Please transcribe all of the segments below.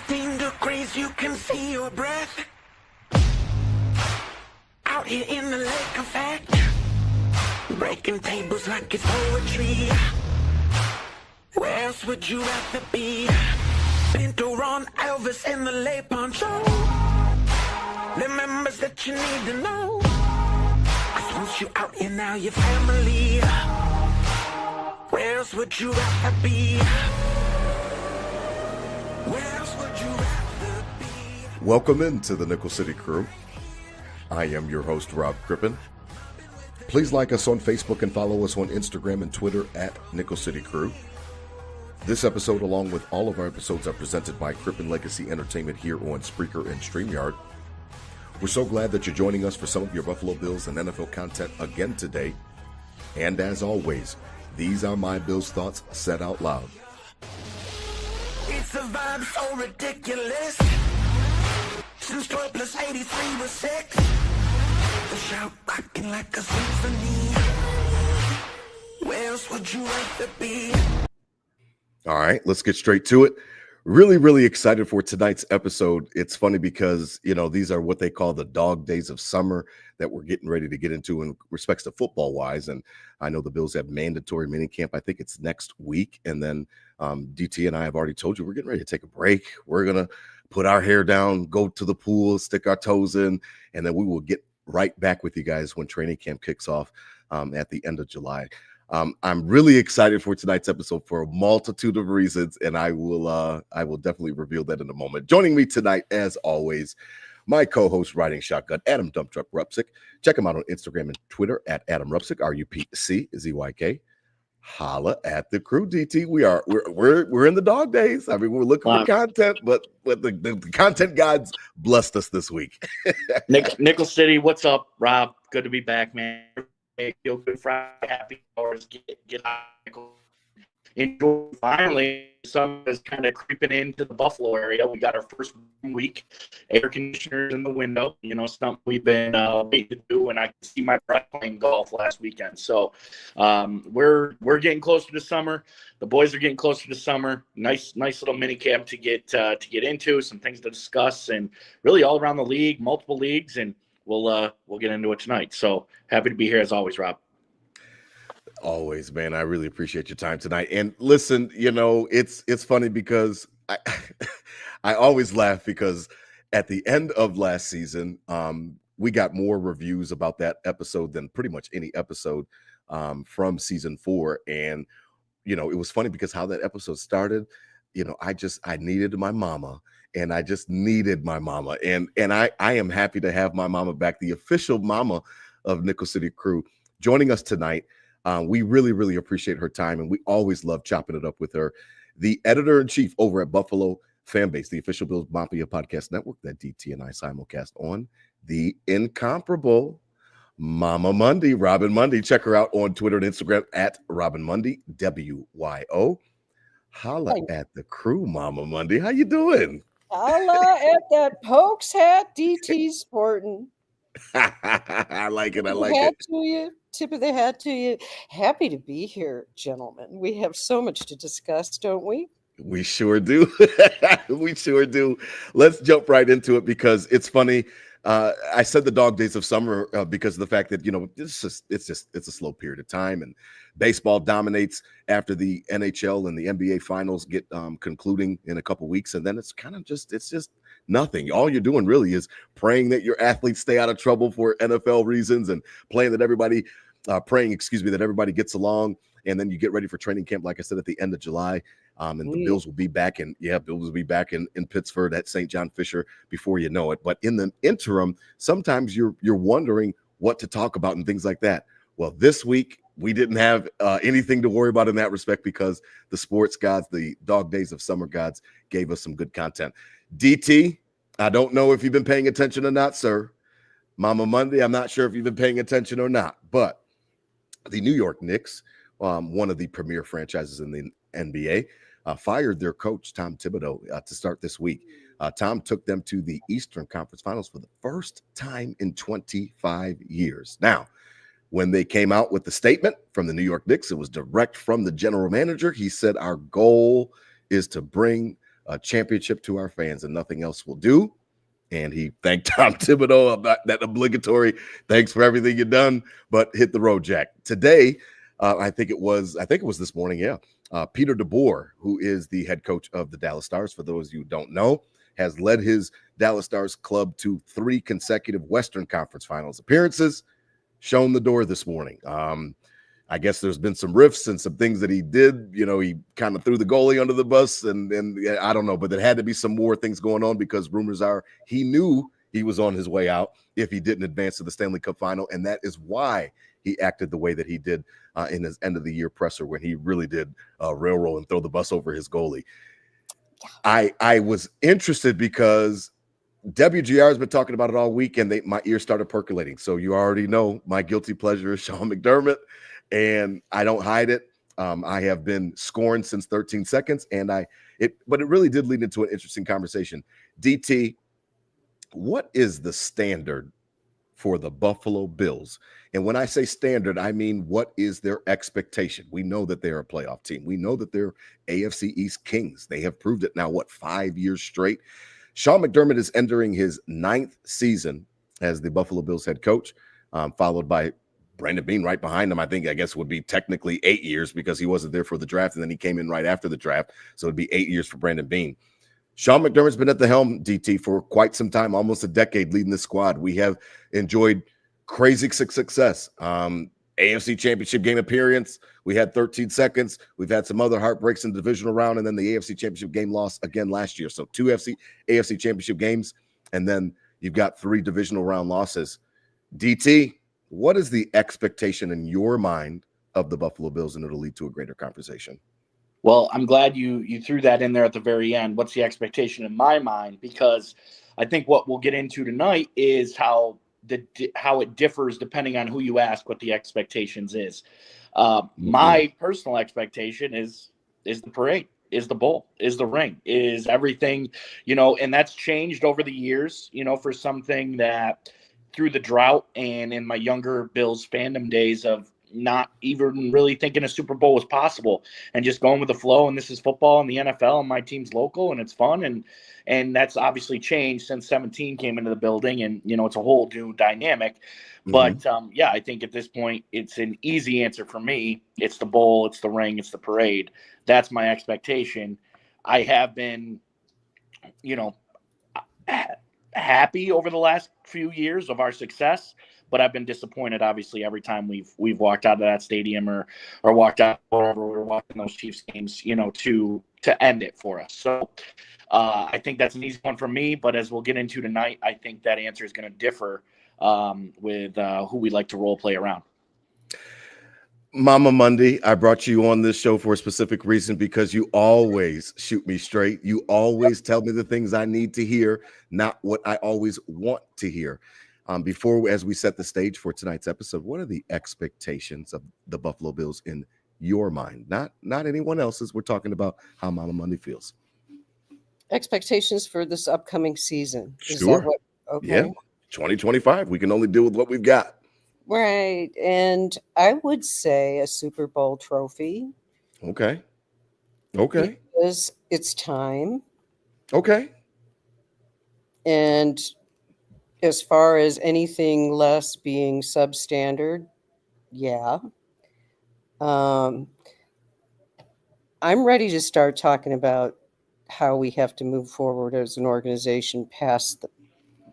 15 degrees, you can see your breath. Out here in the lake effect, breaking tables like it's poetry. Where else would you rather be? Pinto, Ron, Elvis in the lay poncho. The members that you need to know. 'Cause once you out here now, your family. Where else would you rather be? Where else would you rather be? Welcome into the Nickel City Crew. I am your host, Rob Crippen. Please like us on Facebook and follow us on Instagram and Twitter at Nickel City Crew. This episode, along with all of our episodes, are presented by Crippen Legacy Entertainment here on Spreaker and StreamYard. We're so glad that you're joining us for some of your Buffalo Bills and NFL content again today. And as always, these are my Bills thoughts said out loud. It's a vibe so ridiculous. Since 12 plus 83 was 6. The shout rocking like a symphony. Where else would you rather be? All right, let's get straight to it. Really excited for tonight's episode. It's funny because, these are what they call the dog days of summer that we're getting ready to get into in respects to football-wise. And I know the Bills have mandatory minicamp. I think it's next week. And then DT and I have already told you we're getting ready to take a break. We're going to put our hair down, go to the pool, stick our toes in, and then we will get right back with you guys when training camp kicks off at the end of July. I'm really excited for tonight's episode for a multitude of reasons, and I will definitely reveal that in a moment. Joining me tonight, as always, my co-host riding shotgun, Adam Dump Truck Rupsick. Check him out on Instagram and Twitter at Adam Rupsick, RUPCZYK. Holla at the crew, DT. We're in the dog days. I mean, we're looking for content, but the content gods blessed us this week. Nickel City, what's up, Rob? Good to be back, man. Feel good Friday, happy hours, get out, enjoy. Finally, sun is kind of creeping into the Buffalo area. We got our first week, air conditioners in the window. Something we've been waiting to do. And I could see my brother playing golf last weekend. So we're getting closer to summer. The boys are getting closer to summer. Nice little mini camp to get into. Some things to discuss, and really all around the league, multiple leagues, and we'll get into it tonight. So happy to be here as always, Rob. Always, man. I really appreciate your time tonight. And listen, it's funny because I always laugh because at the end of last season, we got more reviews about that episode than pretty much any episode from season 4. And, it was funny because how that episode started, I needed my mama. And I just needed my mama. And I am happy to have my mama back, the official mama of Nickel City Crew, joining us tonight. We really appreciate her time, and we always love chopping it up with her. The editor-in-chief over at Buffalo FAMBase, the official Bills Mafia podcast network that DT and I simulcast on, the incomparable Momma Mundy, Robyn Mundy. Check her out on Twitter and Instagram at Robyn Mundy, WYO. Holla at the crew, Momma Mundy. How you doing? Holla at that Pokes hat DT's sporting. I like it. Tip of the hat to you. Happy to be here, gentlemen. We have so much to discuss, don't we? We sure do. We sure do. Let's jump right into it because it's funny. I said the dog days of summer because of the fact that, it's a slow period of time, and baseball dominates after the NHL and the NBA finals get concluding in a couple weeks. And then it's just nothing. All you're doing really is praying that your athletes stay out of trouble for NFL reasons and praying that everybody gets along. And then you get ready for training camp, like I said, at the end of July. And the Bills will be back in Pittsburgh at St. John Fisher before you know it. But in the interim, sometimes you're wondering what to talk about and things like that. Well, this week we didn't have anything to worry about in that respect because the sports gods, the dog days of summer gods, gave us some good content. DT, I don't know if you've been paying attention or not, sir. Momma Mundy, I'm not sure if you've been paying attention or not, but the New York Knicks, one of the premier franchises in the NBA, fired their coach, Tom Thibodeau, to start this week. Tom took them to the Eastern Conference Finals for the first time in 25 years. Now, when they came out with the statement from the New York Knicks, it was direct from the general manager. He said, our goal is to bring a championship to our fans, and nothing else will do. And he thanked Tom Thibodeau about that obligatory thanks for everything you've done, but hit the road, Jack. Today, I think it was this morning, yeah. Peter DeBoer, who is the head coach of the Dallas Stars, for those of you who don't know, has led his Dallas Stars club to 3 consecutive Western Conference Finals appearances, shown the door this morning. I guess there's been some riffs and some things that he did. You know, he kind of threw the goalie under the bus, and I don't know, but there had to be some more things going on, because rumors are he knew he was on his way out if he didn't advance to the Stanley Cup final, and that is why he acted the way that he did in his end of the year presser, when he really did railroad and throw the bus over his goalie. I was interested because WGR has been talking about it all week, and my ears started percolating. So you already know my guilty pleasure is Sean McDermott, and I don't hide it. I have been scorned since 13 seconds, but it really did lead into an interesting conversation. DT, what is the standard for the Buffalo Bills? And when I say standard, I mean, what is their expectation? We know that they're a playoff team. We know that they're AFC East kings. They have proved it now, 5 years straight. Sean McDermott is entering his 9th season as the Buffalo Bills head coach, followed by Brandon Beane right behind him. I guess would be technically 8 years, because he wasn't there for the draft, and then he came in right after the draft. So it'd be 8 years for Brandon Beane. Sean McDermott's been at the helm, DT, for quite some time, almost a decade, leading the squad. We have enjoyed crazy success. AFC Championship game appearance. We had 13 seconds. We've had some other heartbreaks in the divisional round, and then the AFC Championship game loss again last year. So 2 AFC Championship games, and then you've got 3 divisional round losses. DT, what is the expectation in your mind of the Buffalo Bills, and it'll lead to a greater conversation? Well, I'm glad you threw that in there at the very end. What's the expectation in my mind? Because I think what we'll get into tonight is how it differs depending on who you ask what the expectations is. My personal expectation is the parade, is the bowl, is the ring, is everything, and that's changed over the years, for something that through the drought and in my younger Bills fandom days of not even really thinking a Super Bowl was possible and just going with the flow. And this is football and the NFL, and my team's local and it's fun. And that's obviously changed since 17 came into the building, and, it's a whole new dynamic. But I think at this point, it's an easy answer for me. It's the bowl, it's the ring, it's the parade. That's my expectation. I have been, happy over the last few years of our success, but I've been disappointed, obviously, every time we've walked out of that stadium or walked out wherever we were watching those Chiefs games, to end it for us. So I think that's an easy one for me. But as we'll get into tonight, I think that answer is going to differ with who we like to role play around. Momma Mundy, I brought you on this show for a specific reason, because you always shoot me straight. You always tell me the things I need to hear, not what I always want to hear. As we set the stage for tonight's episode, what are the expectations of the Buffalo Bills in your mind? Not anyone else's. We're talking about how Momma Mundy feels. Expectations for this upcoming season. Is Sure. that what, okay. Yeah. 2025. We can only deal with what we've got. Right. And I would say a Super Bowl trophy. Okay. Because it's time. Okay. And as far as anything less being substandard, yeah. I'm ready to start talking about how we have to move forward as an organization,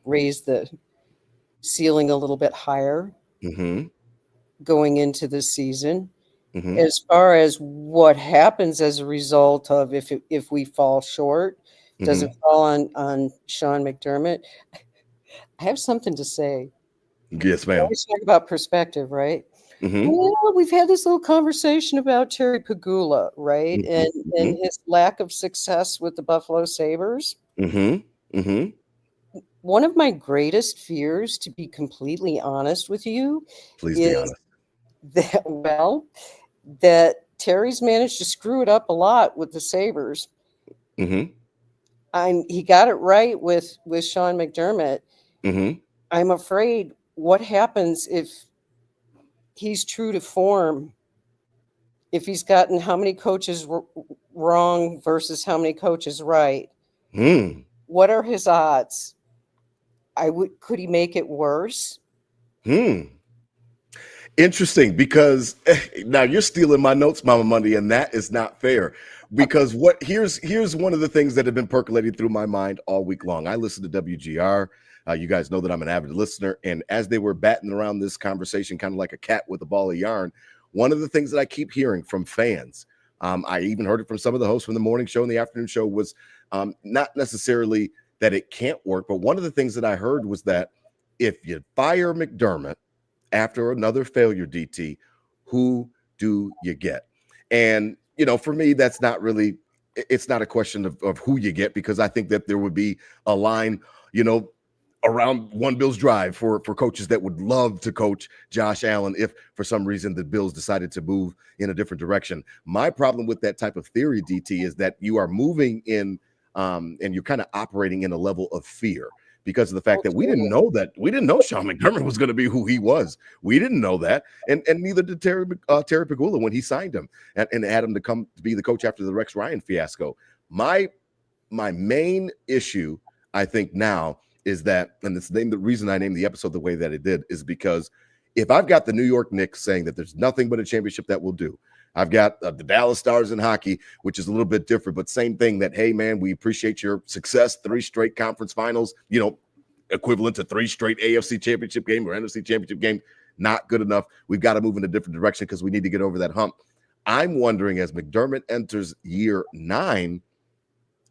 raise the ceiling a little bit higher going into the season. As far as what happens as a result of if we fall short, does it fall on Sean McDermott? I have something to say. Yes, We ma'am. always talk about perspective, right? Well, we've had this little conversation about Terry Pegula, right? And his lack of success with the Buffalo Sabres. One of my greatest fears, to be completely honest with you, Please be honest. that Terry's managed to screw it up a lot with the Sabres. He got it right with Sean McDermott. I'm afraid what happens if he's true to form, if he's gotten how many coaches wrong versus how many coaches right. Hmm. What are his odds? Could he make it worse? Interesting, because now you're stealing my notes, Mama Monday, and that is not fair. Because here's one of the things that have been percolating through my mind all week long. I listen to WGR. You guys know that I'm an avid listener, and as they were batting around this conversation, kind of like a cat with a ball of yarn, one of the things that I keep hearing from fans, I even heard it from some of the hosts from the morning show and the afternoon show, was not necessarily that it can't work, but one of the things that I heard was that if you fire McDermott after another failure, DT, who do you get? And, for me, that's not really, it's not a question of who you get, because I think that there would be a line, around One Bills Drive for coaches that would love to coach Josh Allen if for some reason the Bills decided to move in a different direction. My problem with that type of theory, DT, is that you are moving in and you're kind of operating in a level of fear, because of the fact that we didn't know Sean McDermott was going to be who he was. We didn't know that, and neither did Terry Pegula when he signed him and had him to come to be the coach after the Rex Ryan fiasco. My main issue, I think, now is that, and the reason I named the episode the way that it did is because if I've got the New York Knicks saying that there's nothing but a championship that will do, I've got the Dallas Stars in hockey, which is a little bit different, but same thing, that, hey, man, we appreciate your success, 3 straight conference finals, equivalent to 3 straight AFC championship game or NFC championship game, not good enough. We've got to move in a different direction because we need to get over that hump. I'm wondering, as McDermott enters year 9,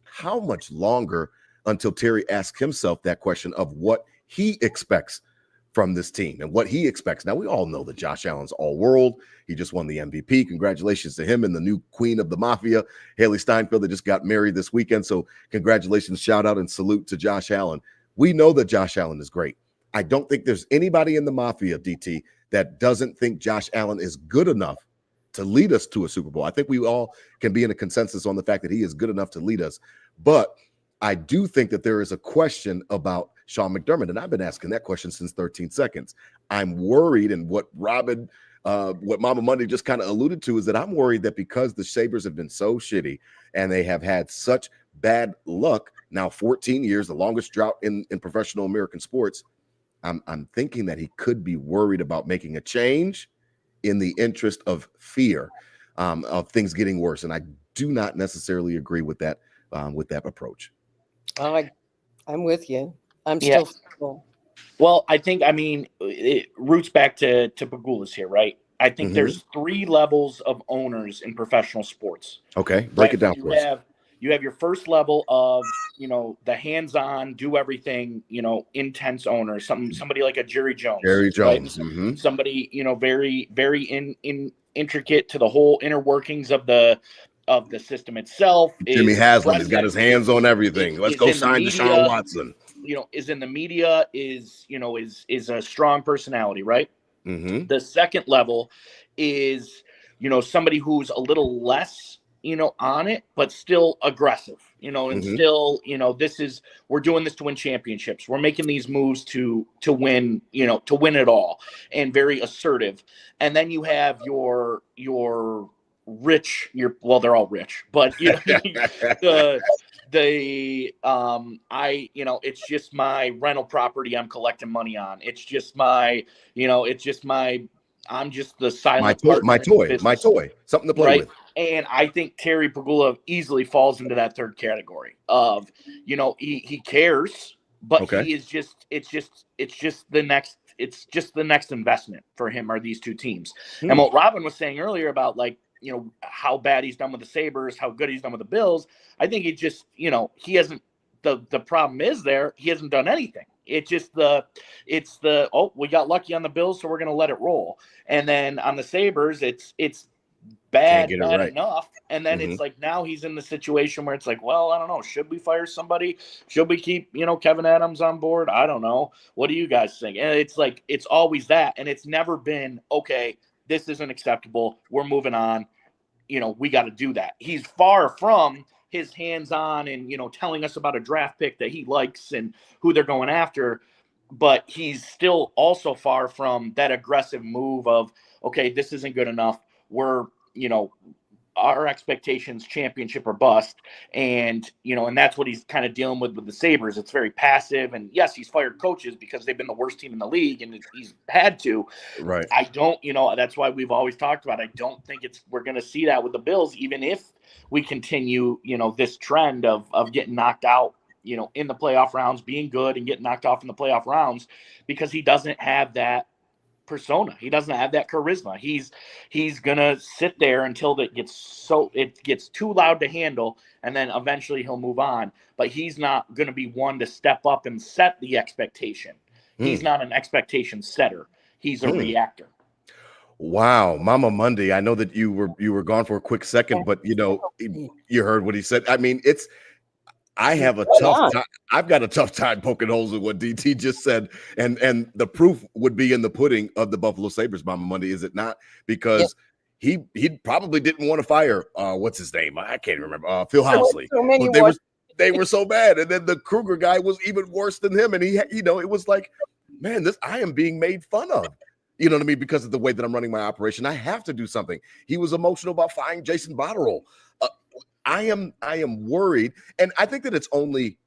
how much longer until Terry asks himself that question of what he expects from this team and what he expects. Now, we all know that Josh Allen's all world. He just won the MVP. Congratulations to him and the new queen of the mafia, Haley Steinfeld, that just got married this weekend. So congratulations, shout out and salute to Josh Allen. We know that Josh Allen is great. I don't think there's anybody in the mafia, DT, that doesn't think Josh Allen is good enough to lead us to a Super Bowl. I think we all can be in a consensus on the fact that he is good enough to lead us. But I do think that there is a question about Sean McDermott, and I've been asking that question since 13 seconds. I'm worried, and what Momma Monday just kind of alluded to is that I'm worried that because the Sabres have been so shitty and they have had such bad luck, now 14 years, the longest drought in professional American sports, I'm thinking that he could be worried about making a change in the interest of fear of things getting worse. And I do not necessarily agree with that approach. I'm with you. I'm still fearful. Well, it roots back to Pegula's here, right? I think there's 3 levels of owners in professional sports. Okay, break it down for us. You have your first level of, the hands-on, do everything, intense owner, somebody like a Jerry Jones. Right? Somebody, very, very intricate to the whole inner workings of the system itself. Jimmy Haslam has got his hands on everything. Let's go sign Deshaun Watson. Is in the media, is a strong personality, right? The second level is, somebody who's a little less, on it, but still aggressive, and still, we're doing this to win championships. We're making these moves to win, to win it all, and very assertive. And then you have your rich, they're all rich, but it's just my rental property I'm collecting money on. It's just my, I'm just the silent my toy, something to play with. And I think Terry Pegula easily falls into that third category of, he cares, but he is just, it's just the next investment for him are these 2 teams. And what Robyn was saying earlier about how bad he's done with the Sabres, how good he's done with the Bills. I think he just, he hasn't, the problem is he hasn't done anything. It's just we got lucky on the Bills, so we're going to let it roll. And then on the Sabres, it's bad enough. And then it's like, now he's in the situation where it's like, well, I don't know. Should we fire somebody? Should we keep, Kevin Adams on board? I don't know. What do you guys think? And it's like, it's always that. And it's never been, okay, this isn't acceptable. We're moving on. We got to do that. He's far from his hands-on and, telling us about a draft pick that he likes and who they're going after. But he's still also far from that aggressive move of, okay, this isn't good enough. We're, our expectations championship or bust. And, and that's what he's kind of dealing with the Sabres. It's very passive. And yes, he's fired coaches because they've been the worst team in the league and he's had to. Right. I don't, that's why we've always talked about, I don't think we're going to see that with the Bills, even if we continue, this trend of getting knocked out, in the playoff rounds, being good and getting knocked off in the playoff rounds, because he doesn't have that persona. He doesn't have that charisma. He's gonna sit there until it gets too loud to handle, and then eventually he'll move on. But he's not gonna be one to step up and set the expectation. He's not an expectation setter. He's a reactor. Wow, Momma Mundy. I know that you were gone for a quick second, but you heard what he said. I mean, I have a tough time. I've got a tough time poking holes in what DT just said. And the proof would be in the pudding of the Buffalo Sabres, Momma Mundy, is it not? Because he probably didn't want to fire what's his name? I can't remember. Phil Housley. They were so bad. And then the Kruger guy was even worse than him. And he it was like, man, I am being made fun of. You know what I mean? Because of the way that I'm running my operation, I have to do something. He was emotional about firing Jason Botterill. I am worried, and I think it's only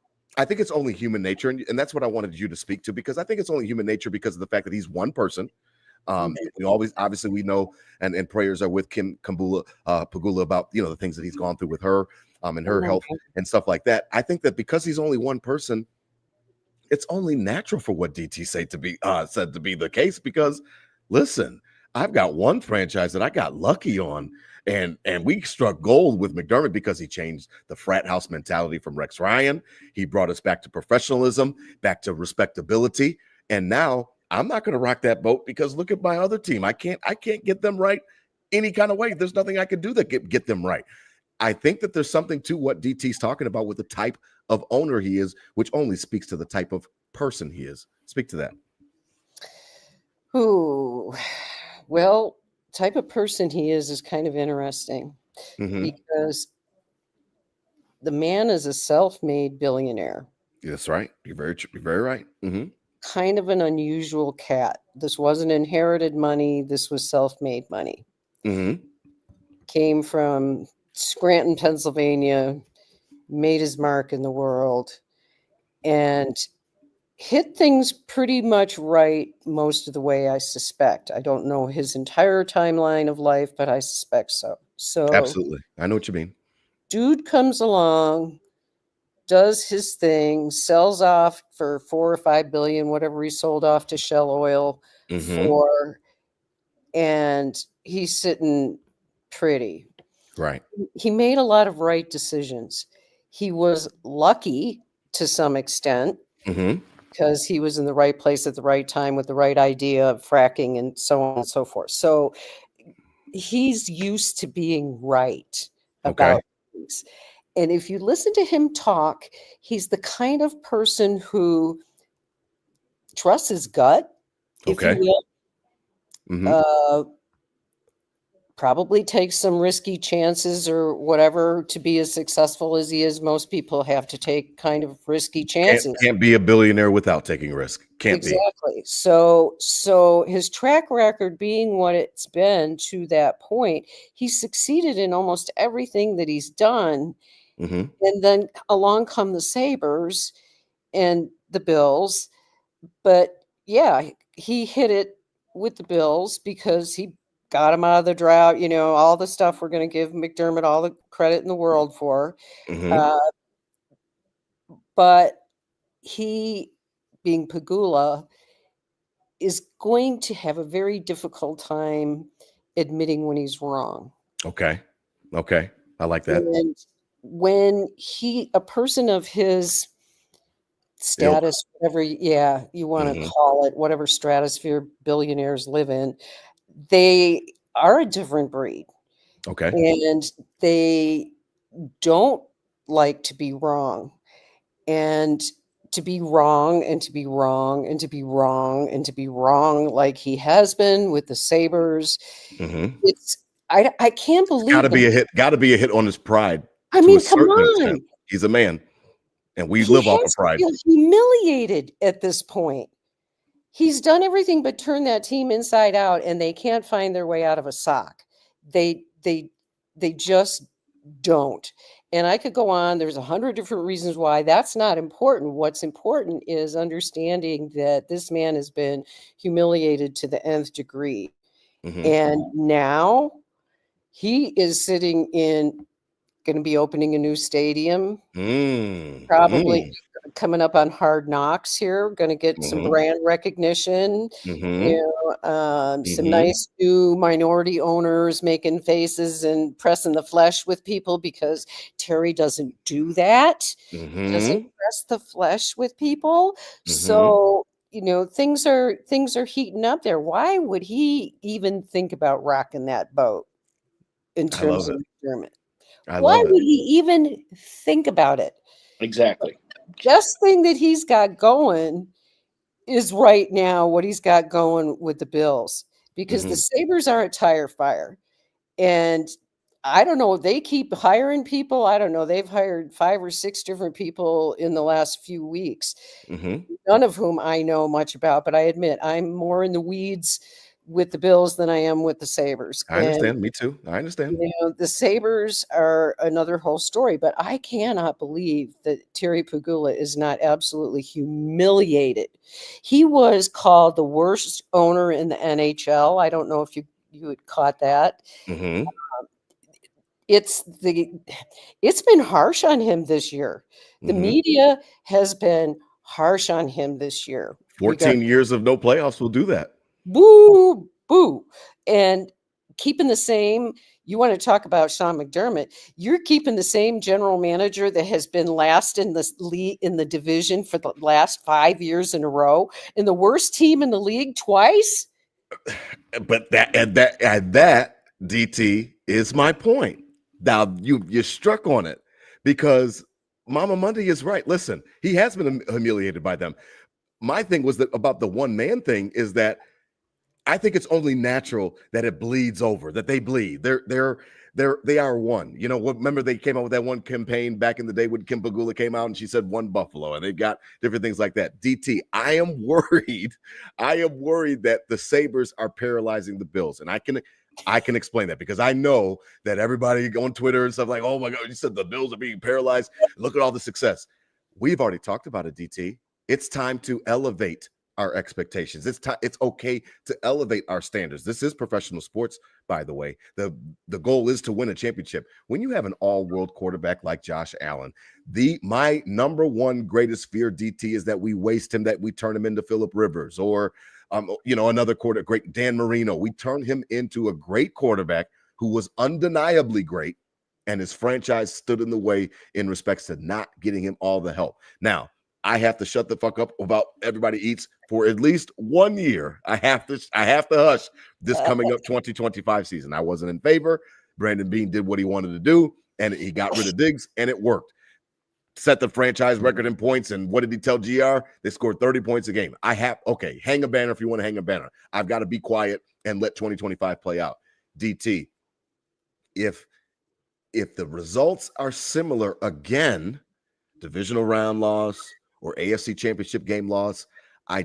human nature, and that's what I wanted you to speak to, because I think it's only human nature because of the fact that he's one person. Obviously we know, and prayers are with Kim Pegula about the things that he's gone through with her and her health and stuff like that. I think that because he's only one person, it's only natural for what DT said to be the case. Because listen, I've got one franchise that I got lucky on. And we struck gold with McDermott because he changed the frat house mentality from Rex Ryan. He brought us back to professionalism, back to respectability. And now I'm not going to rock that boat, because look at my other team. I can't get them right any kind of way. There's nothing I can do that get them right. I think that there's something to what DT's talking about with the type of owner he is, which only speaks to the type of person he is. Speak to that. Ooh, well, type of person he is kind of interesting, because the man is a self-made billionaire. That's right. You're very right. Kind of an unusual cat. This wasn't inherited money. This was self-made money. Came from Scranton, Pennsylvania, made his mark in the world, and hit things pretty much right most of the way, I suspect. I don't know his entire timeline of life, but I suspect so. So absolutely. I know what you mean. Dude comes along, does his thing, sells off for $4 or $5 billion, whatever he sold off to Shell Oil for, and he's sitting pretty. Right. He made a lot of right decisions. He was lucky to some extent, because he was in the right place at the right time with the right idea of fracking and so on and so forth. So he's used to being right about things. And if you listen to him talk, he's the kind of person who trusts his gut, if you will. Probably takes some risky chances or whatever to be as successful as he is. Most people have to take kind of risky chances. Can't be a billionaire without taking risk. Can't be. Exactly. So his track record being what it's been to that point, he's succeeded in almost everything that he's done. And then along come the Sabres and the Bills. But yeah, he hit it with the Bills because he got him out of the drought, all the stuff we're going to give McDermott all the credit in the world for. But he, being Pegula, is going to have a very difficult time admitting when he's wrong. Okay. I like that. And when a person of his status, whatever you want to call it, whatever stratosphere billionaires live in, they are a different breed. Okay. And they don't like to be wrong. And to be wrong and to be wrong and to be wrong and to be wrong like he has been with the Sabres. It's I can't believe gotta be a hit on his pride. I mean, come on. Extent. He's a man. And we live off of pride. He's humiliated at this point. He's done everything but turn that team inside out, and they can't find their way out of a sock. They They just don't. And I could go on. There's 100 different reasons why. That's not important. What's important is understanding that this man has been humiliated to the nth degree. And now he is sitting in, going to be opening a new stadium, probably coming up on Hard Knocks here, going to get some brand recognition, some nice new minority owners making faces and pressing the flesh with people, because Terry doesn't do that. He doesn't press the flesh with people. So, things are heating up there. Why would he even think about rocking that boat in terms of McDermott? Why would he even think about it? Exactly. Best thing that he's got going is right now what he's got going with the Bills, because the Sabres are a tire fire. And I don't know, they keep hiring people. I don't know, they've hired 5 or 6 different people in the last few weeks, none of whom I know much about, but I admit I'm more in the weeds with the Bills than I am with the Sabres. I understand. Me too. I understand. The Sabres are another whole story, but I cannot believe that Terry Pegula is not absolutely humiliated. He was called the worst owner in the NHL. I don't know if you had caught that. It's been harsh on him this year. The media has been harsh on him this year. 14 years of no playoffs will do that. Boo, boo. And keeping the same, you want to talk about Sean McDermott, you're keeping the same general manager that has been last in the league, in the division for the last 5 years in a row, and the worst team in the league twice. But that DT is my point. Now you struck on it, because Momma Mundy is right. Listen, he has been humiliated by them. My thing was that about the one man thing is that I think it's only natural that it bleeds over, that they bleed. They are one. Remember they came out with that one campaign back in the day when Kim Pegula came out and she said one Buffalo, and they got different things like that. DT, I am worried that the Sabres are paralyzing the Bills. And I can explain that, because I know that everybody on Twitter and stuff like, oh my God, you said the Bills are being paralyzed. Look at all the success. We've already talked about it, DT. It's time to elevate our expectations. It's okay to elevate our standards. This is professional sports, by the way. The goal is to win a championship. When you have an all-world quarterback like Josh Allen, my number one greatest fear, DT, is that we waste him, that we turn him into Phillip Rivers, or another great Dan Marino. We turn him into a great quarterback who was undeniably great, and his franchise stood in the way in respects to not getting him all the help. Now, I have to shut the fuck up about everybody eats for at least 1 year. I have to hush this coming up 2025 season. I wasn't in favor. Brandon Beane did what he wanted to do, and he got rid of Diggs, and it worked. Set the franchise record in points, and what did he tell GR? They scored 30 points a game. Hang a banner if you want to hang a banner. I've got to be quiet and let 2025 play out. DT, if the results are similar again, divisional round loss or AFC championship game loss, I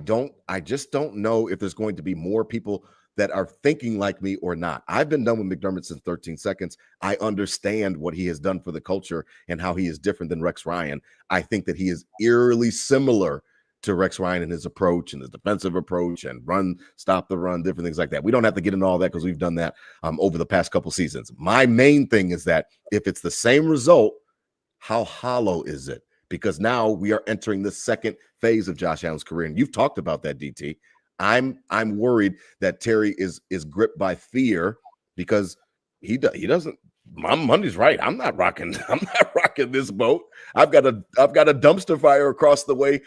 just don't know if there's going to be more people that are thinking like me or not. I've been done with McDermott since 13 seconds. I understand what he has done for the culture and how he is different than Rex Ryan. I think that he is eerily similar to Rex Ryan in his approach and his defensive approach and stop the run, different things like that. We don't have to get into all that because we've done that over the past couple seasons. My main thing is that if it's the same result, how hollow is it? Because now we are entering the second phase of Josh Allen's career. And you've talked about that, DT. I'm worried that Terry is gripped by fear, because he doesn't. Momma Mundy's right. I'm not rocking this boat. I've got a dumpster fire across the way.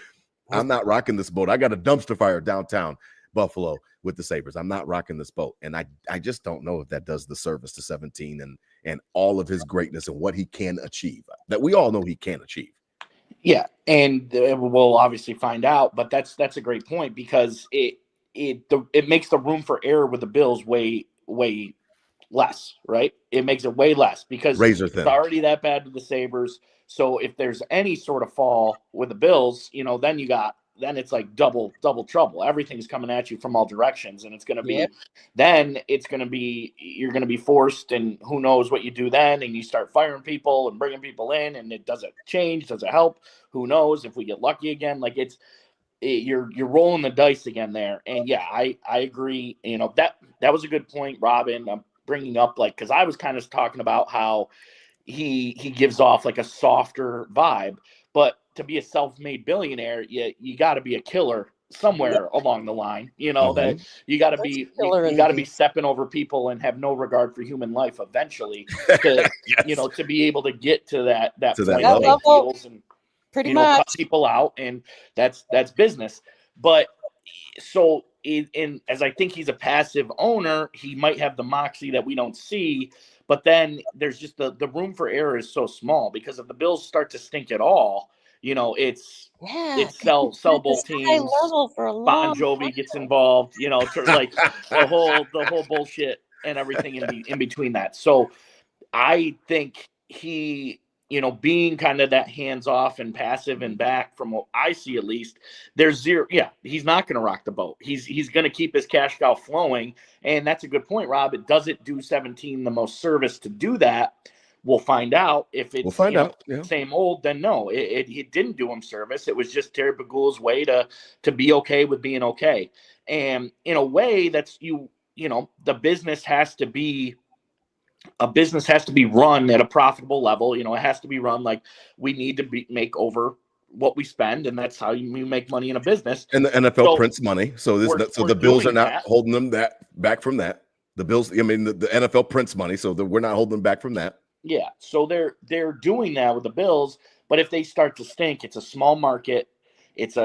I'm not rocking this boat. I got a dumpster fire downtown Buffalo with the Sabres. I'm not rocking this boat. And I just don't know if that does the service to 17 and all of his greatness and what he can achieve, that we all know he can achieve. Yeah, and we'll obviously find out, but that's a great point, because it makes the room for error with the Bills way less, right? It makes it way less, because razor thin. It's already that bad with the Sabres. So if there's any sort of fall with the Bills, then you got then it's like double trouble. Everything's coming at you from all directions, and it's going to be, Yep. then it's going to be, you're going to be forced, and who knows what you do then, and you start firing people and bringing people in, and it doesn't change, does it help? Who knows if we get lucky again? Like you're rolling the dice again there. And yeah, I agree. You know, that was a good point, Robyn. I'm bringing up, like, because I was kind of talking about how he gives off like a softer vibe, but to be a self-made billionaire, you got to be a killer somewhere along the line. You know, that you got to be you got to be stepping over people and have no regard for human life eventually to Yes. you know, to be able to get to that To point that of level. deals and Pretty you know, much. cut people out, and that's business. But so in as I think he's a passive owner, he might have the moxie that we don't see. But then there's just the room for error is so small, because if the Bills start to stink at all, you know, it's sell both teams. Bon Jovi gets involved, you know, to like the whole bullshit and everything in between that. So I think he, you know, being kind of that hands off and passive and back, from what I see at least, there's zero. Yeah, he's not going to rock the boat. He's going to keep his cash cow flowing, and that's a good point, Rob. It doesn't do 17 the most service to do that. We'll find out if it's same old. Then no, it didn't do him service. It was just Terry Pegula's way to be okay with being okay, and in a way that's you know, the business has to be. A business has to be run at a profitable level. You know, it has to be run like we need to make over what we spend, and that's how you make money in a business. And the NFL prints money, so the Bills are not holding them back from that. The Bills, I mean, the NFL prints money, so we're not holding them back from that. Yeah, so they're doing that with the Bills, but if they start to stink, it's a small market. It's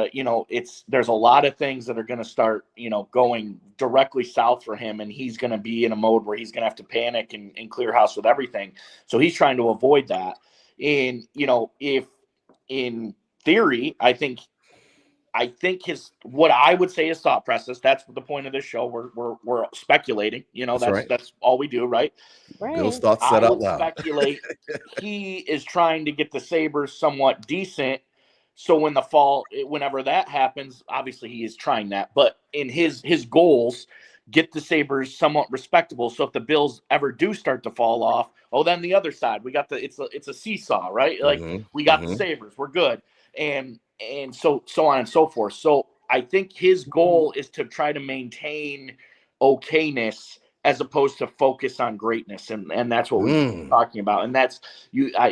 there's a lot of things that are going to start, you know, going directly south for him, and he's going to be in a mode where he's going to have to panic and clear house with everything. So he's trying to avoid that. And, you know, if in theory, I think his, what I would say is thought process. That's the point of this show. We're speculating, you know, that's all we do. Right. Bill's thoughts said out loud. Speculate he is trying to get the Sabres somewhat decent. So when the fall, whenever that happens, obviously he is trying that, but in his goals, get the Sabres somewhat respectable. So if the Bills ever do start to fall off, then the other side, we got it's a seesaw, right? Like we got the Sabres, we're good. And so on and so forth. So I think his goal is to try to maintain okayness as opposed to focus on greatness. And that's what we're talking about. And that's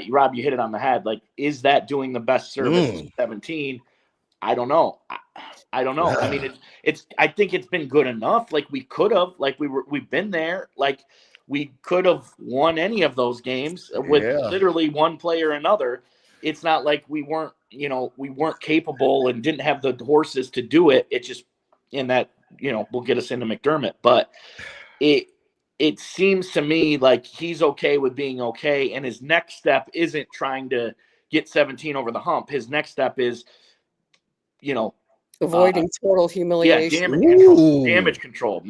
Rob, you hit it on the head. Like, is that doing the best service 17? I don't know. I don't know. I mean, I think it's been good enough. Like we could have, like we've been there. Like we could have won any of those games with literally one play or another. It's not like we weren't capable and didn't have the horses to do it. It just, and that, you know, will get us into McDermott. But it seems to me like he's okay with being okay. And his next step isn't trying to get 17 over the hump. His next step is, you know, avoiding total humiliation. Damage control.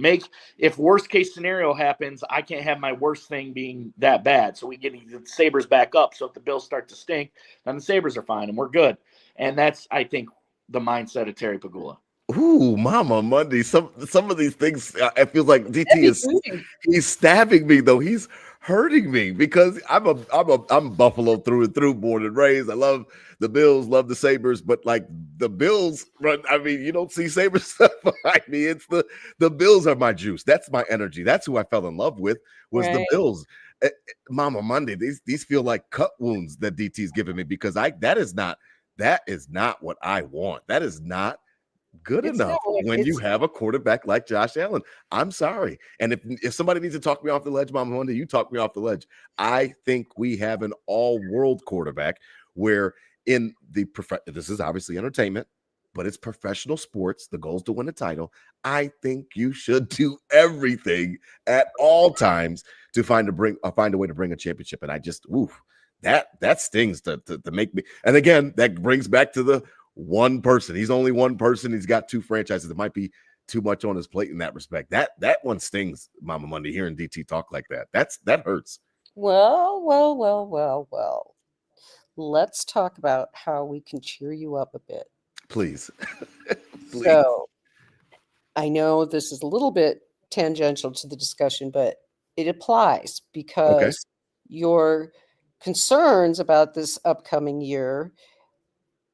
If worst case scenario happens, I can't have my worst thing being that bad. So we get the Sabres back up. So if the Bills start to stink, then the Sabres are fine and we're good. And that's, I think, the mindset of Terry Pegula. Ooh, Momma Mundy. Some of these things, it feels like DT he's stabbing me though. He's hurting me because I'm Buffalo through and through, born and raised. I love the Bills, love the Sabres, but like the Bills run. I mean, you don't see Sabres stuff behind me. It's the Bills are my juice. That's my energy. That's who I fell in love with was the Bills. Momma Mundy. These feel like cut wounds that DT's giving me because that is not what I want. That is not good enough when you have a quarterback like Josh Allen. I'm sorry. And if somebody needs to talk me off the ledge, Momma Mundy, you talk me off the ledge. I think we have an all-world quarterback where this is obviously entertainment, but it's professional sports. The goal is to win a title. I think you should do everything at all times to find a way to bring a championship. And I just, that stings to make me. And again, that brings back to the one person. He's only one person. He's got two franchises. It might be too much on his plate in that respect. That one stings, Momma Mundy, hearing DT talk like that. That hurts. Well. Let's talk about how we can cheer you up a bit. Please. Please. So I know this is a little bit tangential to the discussion, but it applies because your concerns about this upcoming year,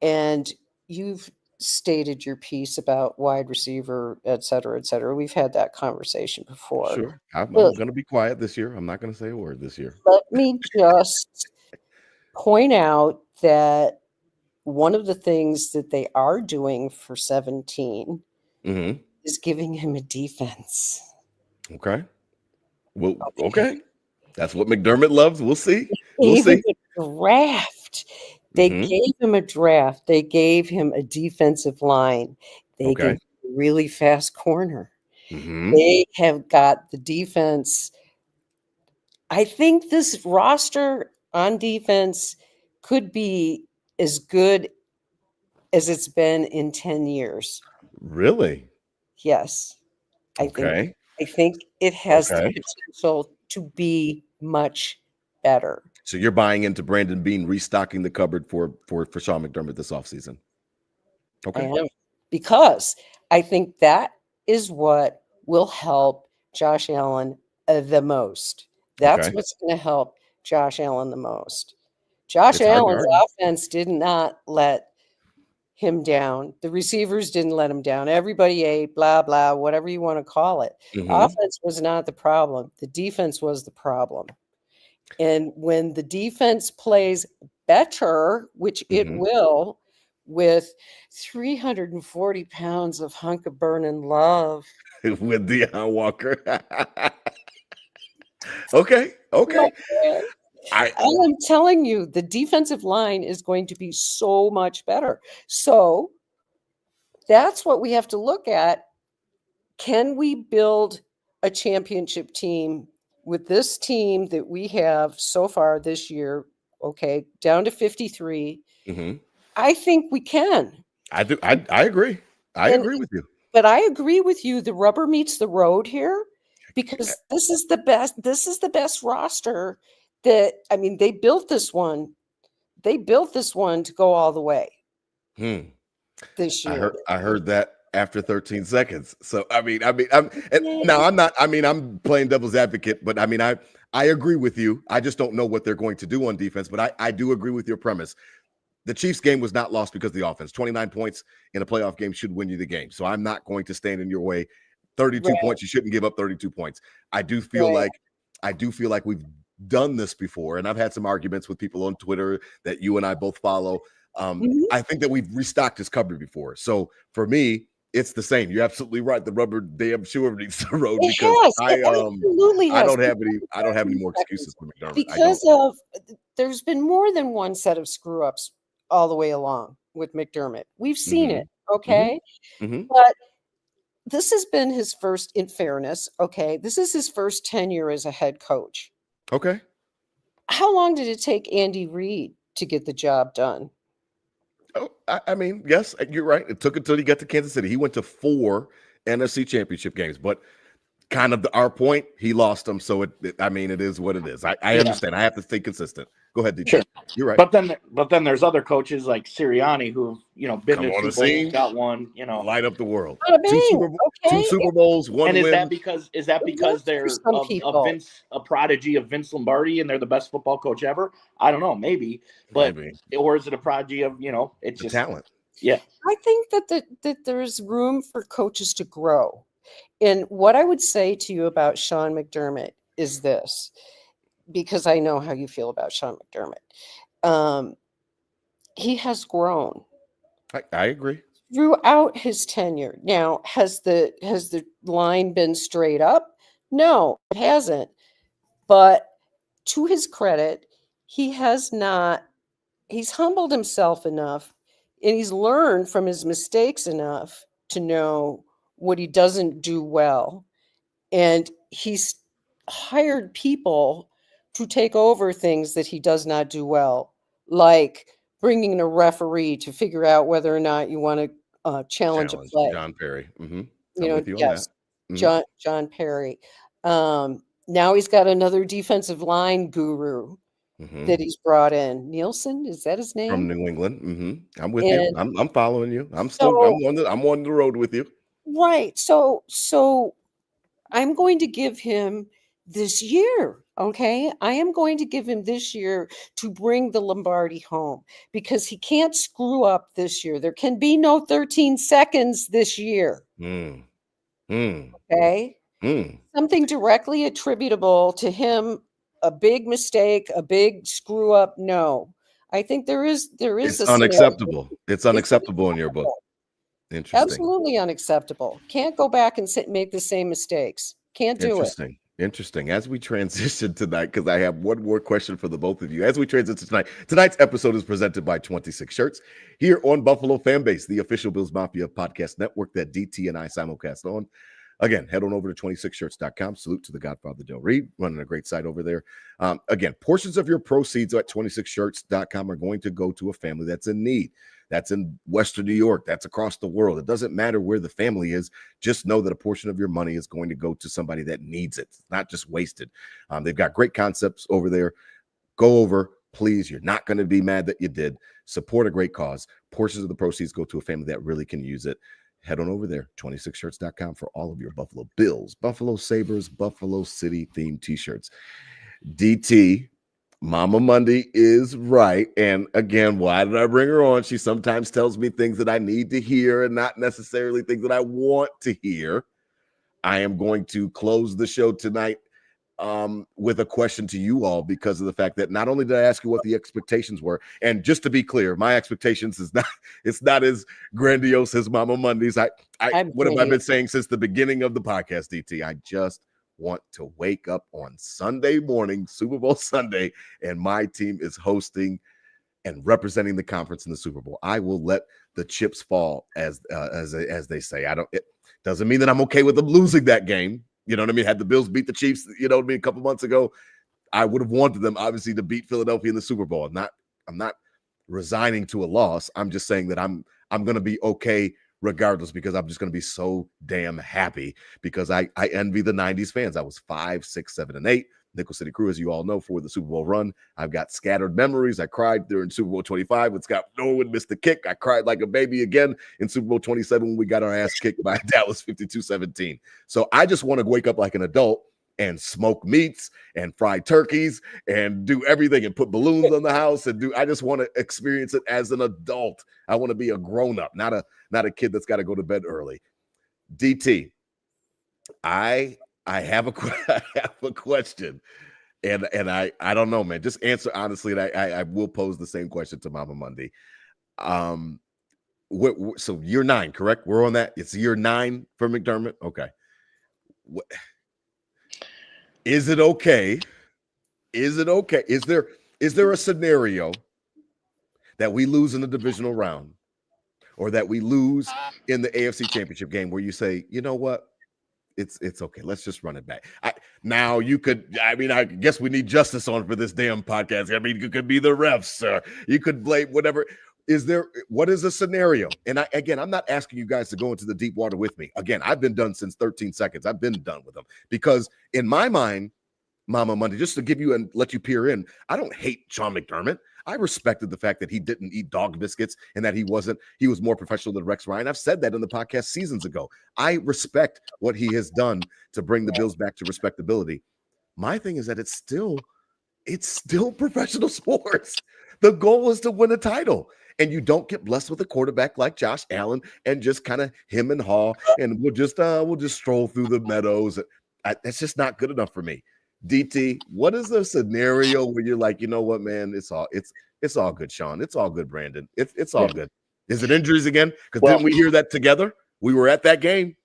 and you've stated your piece about wide receiver, et cetera, et cetera. We've had that conversation before. Sure. I'm Well, going to be quiet this year. I'm not going to say a word this year. let me just point out that one of the things that they are doing for 17 Mm-hmm. is giving him a defense. Okay. Well, okay. That's what McDermott loves. We'll see. We'll Gave him see. a draft. They Mhm. gave him a draft. They gave him a defensive line. They Okay. gave him a really fast corner. Mm-hmm. They have got the defense. I think this roster on defense could be as good as it's been in 10 years. Really? Yes. I Okay. think it has the Okay. potential to be much better. So you're buying into Brandon Beane restocking the cupboard for Sean McDermott this offseason. I Okay. am, because I think that is what will help Josh Allen the most. That's Okay. what's going to help Josh Allen the most. Josh It's hard to Allen's argue. offense did not let him down. The receivers didn't let him down. Everybody ate, blah, blah, whatever you want to call it. Mhm. Offense was not the problem. The defense was the problem. And when the defense plays better, which it Mhm. will, with 340 pounds of hunk of burning love. With Deion Walker. Okay. Okay. I am telling you, the defensive line is going to be so much better. So that's what we have to look at. Can we build a championship team with this team that we have so far this year? Okay, down to 53. Mhm. I think we can. I do. I agree. I And- agree with you. But I agree with you. The rubber meets the road here, because this is the best. This is the best roster that, I mean, they built this one. They built this one to go all the way this year. I heard that after 13 seconds. So I'm not. I mean, I'm playing devil's advocate, but I mean, I agree with you. I just don't know what they're going to do on defense. But I do agree with your premise. The Chiefs game was not lost because of the offense. 29 points in a playoff game should win you the game. So I'm not going to stand in your way. 32 points, you shouldn't give up 32 points. I do feel like we've done this before, and I've had some arguments with people on Twitter that you and I both follow. I think that we've restocked this cupboard before. So for me, it's the same. You're absolutely right. The rubber damn sure needs the road, because I don't have any more excuses for McDermott. Because of, there's been more than one set of screw ups all the way along with McDermott. We've seen it, okay? But this has been his first, in fairness, okay? This is his first tenure as a head coach. Okay. How long did it take Andy Reid to get the job done? Oh, I mean, yes, you're right. It took until he got to Kansas City. He went to 4 NFC Championship games, but kind of our point, he lost them. So it is what it is. I understand. I have to stay consistent. Go ahead, DJ. Sure. You're right. But then there's other coaches like Sirianni who've been Come on to the Super Bowl, scene, got one, light up the world. Okay. 2 Super Bowls, 1 and win. Is that because they're a prodigy of Vince Lombardi and they're the best football coach ever? I don't know, maybe, but or is it a prodigy of it's just talent? Yeah, I think that there's room for coaches to grow. And what I would say to you about Sean McDermott is this, because I know how you feel about Sean McDermott. He has grown. I agree. Throughout his tenure. Now, has the line been straight up? No, it hasn't. But to his credit, he has not. He's humbled himself enough, and he's learned from his mistakes enough to know what he doesn't do well. And he's hired people to take over things that he does not do well, like bringing in a referee to figure out whether or not you want to challenge a play. John Perry. Yes, John Perry. Now he's got another defensive line guru that he's brought in. Nielsen, is that his From name? New England. I'm with you. And I'm following you. I'm so, on the road with you. right. So I'm going to give him this year. Okay. I am going to give him this year to bring the Lombardi home because he can't screw up this year. There can be no 13 seconds this year. Mm, mm, Okay. mm. Something directly attributable to him, a big mistake, a big screw up. No, I think there is It's a scenario. unacceptable. It's It's unacceptable in your book. Interesting. absolutely unacceptable. Can't go back and make the same mistakes. Can't do it. Interesting. As we transition tonight, because I have one more question for the both of you. As we transition tonight, tonight's episode is presented by 26 Shirts here on Buffalo FAMBase, the official Bills Mafia podcast network that DT and I simulcast on. Again, head on over to 26shirts.com. Salute to the Godfather Del Reed, running a great site over there. Again, portions of your proceeds at 26shirts.com are going to go to a family that's in need. That's in Western New York. That's across the world. It doesn't matter where the family is. Just know that a portion of your money is going to go to somebody that needs it. It's not just wasted. They've got great concepts over there. Go over, please. You're not going to be mad that you did. Support a great cause. Portions of the proceeds go to a family that really can use it. Head on over there, 26shirts.com, for all of your Buffalo Bills, Buffalo Sabres, Buffalo City themed t-shirts. DT, Momma Mundy is right. And again, why did I bring her on? She sometimes tells me things that I need to hear and not necessarily things that I want to hear. I am going to close the show tonight with a question to you all, because of the fact that not only did I ask you what the expectations were, and just to be clear, my expectations it's not as grandiose as Momma Mundy's. What have I been saying since the beginning of the podcast, DT? I just want to wake up on Sunday morning, Super Bowl Sunday, and my team is hosting and representing the conference in the Super Bowl. I will let the chips fall, as they say. It doesn't mean that I'm okay with them losing that game. You know what I mean? Had the Bills beat the Chiefs, you know what I mean, a couple months ago, I would have wanted them, obviously, to beat Philadelphia in the Super Bowl. I'm not resigning to a loss. I'm just saying that I'm going to be okay regardless, because I'm just going to be so damn happy, because I envy the 90s fans. I was 5, 6, 7, and 8. Nickel City Crew, as you all know, for the Super Bowl run. I've got scattered memories. I cried during Super Bowl 25 when Scott Norwood missed the kick. I cried like a baby again in Super Bowl 27 when we got our ass kicked by Dallas 52-17. So I just want to wake up like an adult and smoke meats and fry turkeys and do everything and put balloons on the house I just want to experience it as an adult. I want to be a grown-up, not a kid that's got to go to bed early. DT, I have a question, and I don't know, man. Just answer honestly, and I will pose the same question to Momma Mundy. So year 9, correct? We're on that. It's year 9 for McDermott. Okay. Is it okay? Is it okay? Is there a scenario that we lose in the divisional round, or that we lose in the AFC Championship game, where you say, you know what? It's okay. Let's just run it back. I guess we need justice on for this damn podcast. I mean, it could be the refs. You could blame whatever. What is the scenario? And I'm not asking you guys to go into the deep water with me. Again, I've been done since 13 seconds. I've been done with them, because in my mind, Momma Mundy, just to give you and let you peer in, I don't hate Sean McDermott. I respected the fact that he didn't eat dog biscuits and that he was more professional than Rex Ryan. I've said that in the podcast seasons ago. I respect what he has done to bring the Bills back to respectability. My thing is that it's still professional sports. The goal is to win a title, and you don't get blessed with a quarterback like Josh Allen and just kind of him and haw, and we'll just stroll through the meadows. That's just not good enough for me. DT, what is the scenario where you're like, you know what, man, it's all good, Sean. It's all good, Brandon. It's all good. Is it injuries again? Because didn't we hear that together? We were at that game.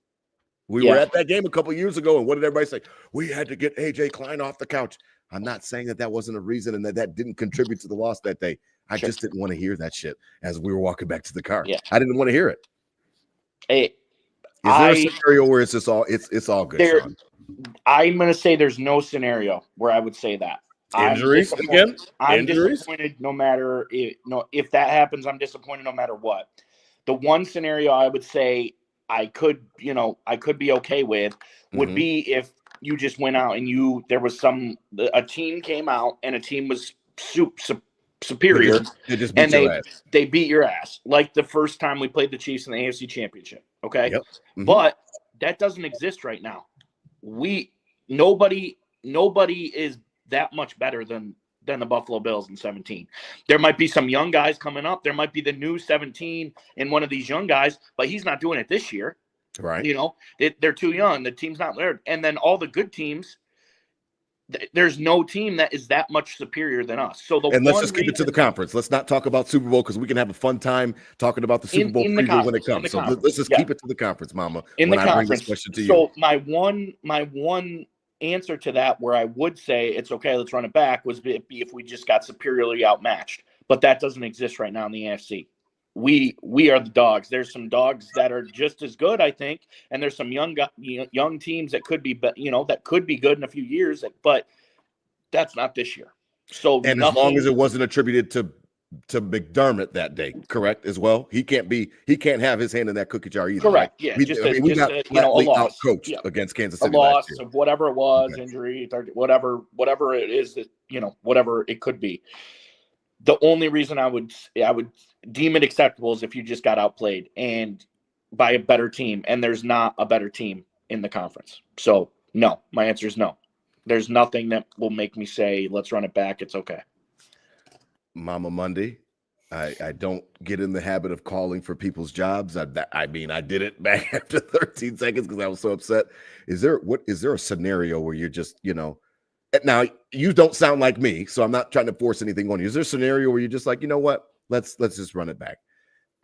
We were at that game a couple years ago, and what did everybody say? We had to get AJ Klein off the couch. I'm not saying that wasn't a reason and that didn't contribute to the loss that day. I just didn't want to hear that shit as we were walking back to the car. Yeah. I didn't want to hear it. Is there a scenario where it's just it's all good, Sean? I'm going to say there's no scenario where I would say that. Injuries again? I'm disappointed no matter if that happens. I'm disappointed no matter what. The one scenario I would say I could be okay with would be if you just went out and there was a team came out and a team was superior, they just beat your ass. They beat your ass like the first time we played the Chiefs in the AFC Championship. Okay, yep. Mm-hmm. But that doesn't exist right now. Nobody is that much better than the Buffalo Bills in 17. There might be some young guys coming up. There might be the new 17 in one of these young guys, but he's not doing it this year. Right. You know, they're too young. The team's not there. And then all the good teams, there's no team that is that much superior than us. So let's just keep it to the conference. Let's not talk about Super Bowl because we can have a fun time talking about the Super Bowl preview when it comes. So let's just keep it to the conference, Mama. When I bring this question to you. So my one answer to that, where I would say it's okay, let's run it back, was be if we just got superiorly outmatched. But that doesn't exist right now in the AFC. We are the dogs. There's some dogs that are just as good, I think, and there's some young teams that could be, that could be good in a few years, but that's not this year. So, and as long as it wasn't attributed to McDermott that day, correct as well. He can't have his hand in that cookie jar either. Correct. Right? Yeah. We got a loss. Out-coached against Kansas City. A loss last year. of whatever it was, injury, whatever it is that whatever it could be. The only reason I would deem it acceptable is if you just got outplayed and by a better team, and there's not a better team in the conference. So no, my answer is no. There's nothing that will make me say, let's run it back. It's okay. Momma Mundy, I don't get in the habit of calling for people's jobs. I mean, I did it back after 13 seconds because I was so upset. Is there a scenario where you're just, now you don't sound like me, so I'm not trying to force anything on you. Is there a scenario where you're just like, you know what? Let's just run it back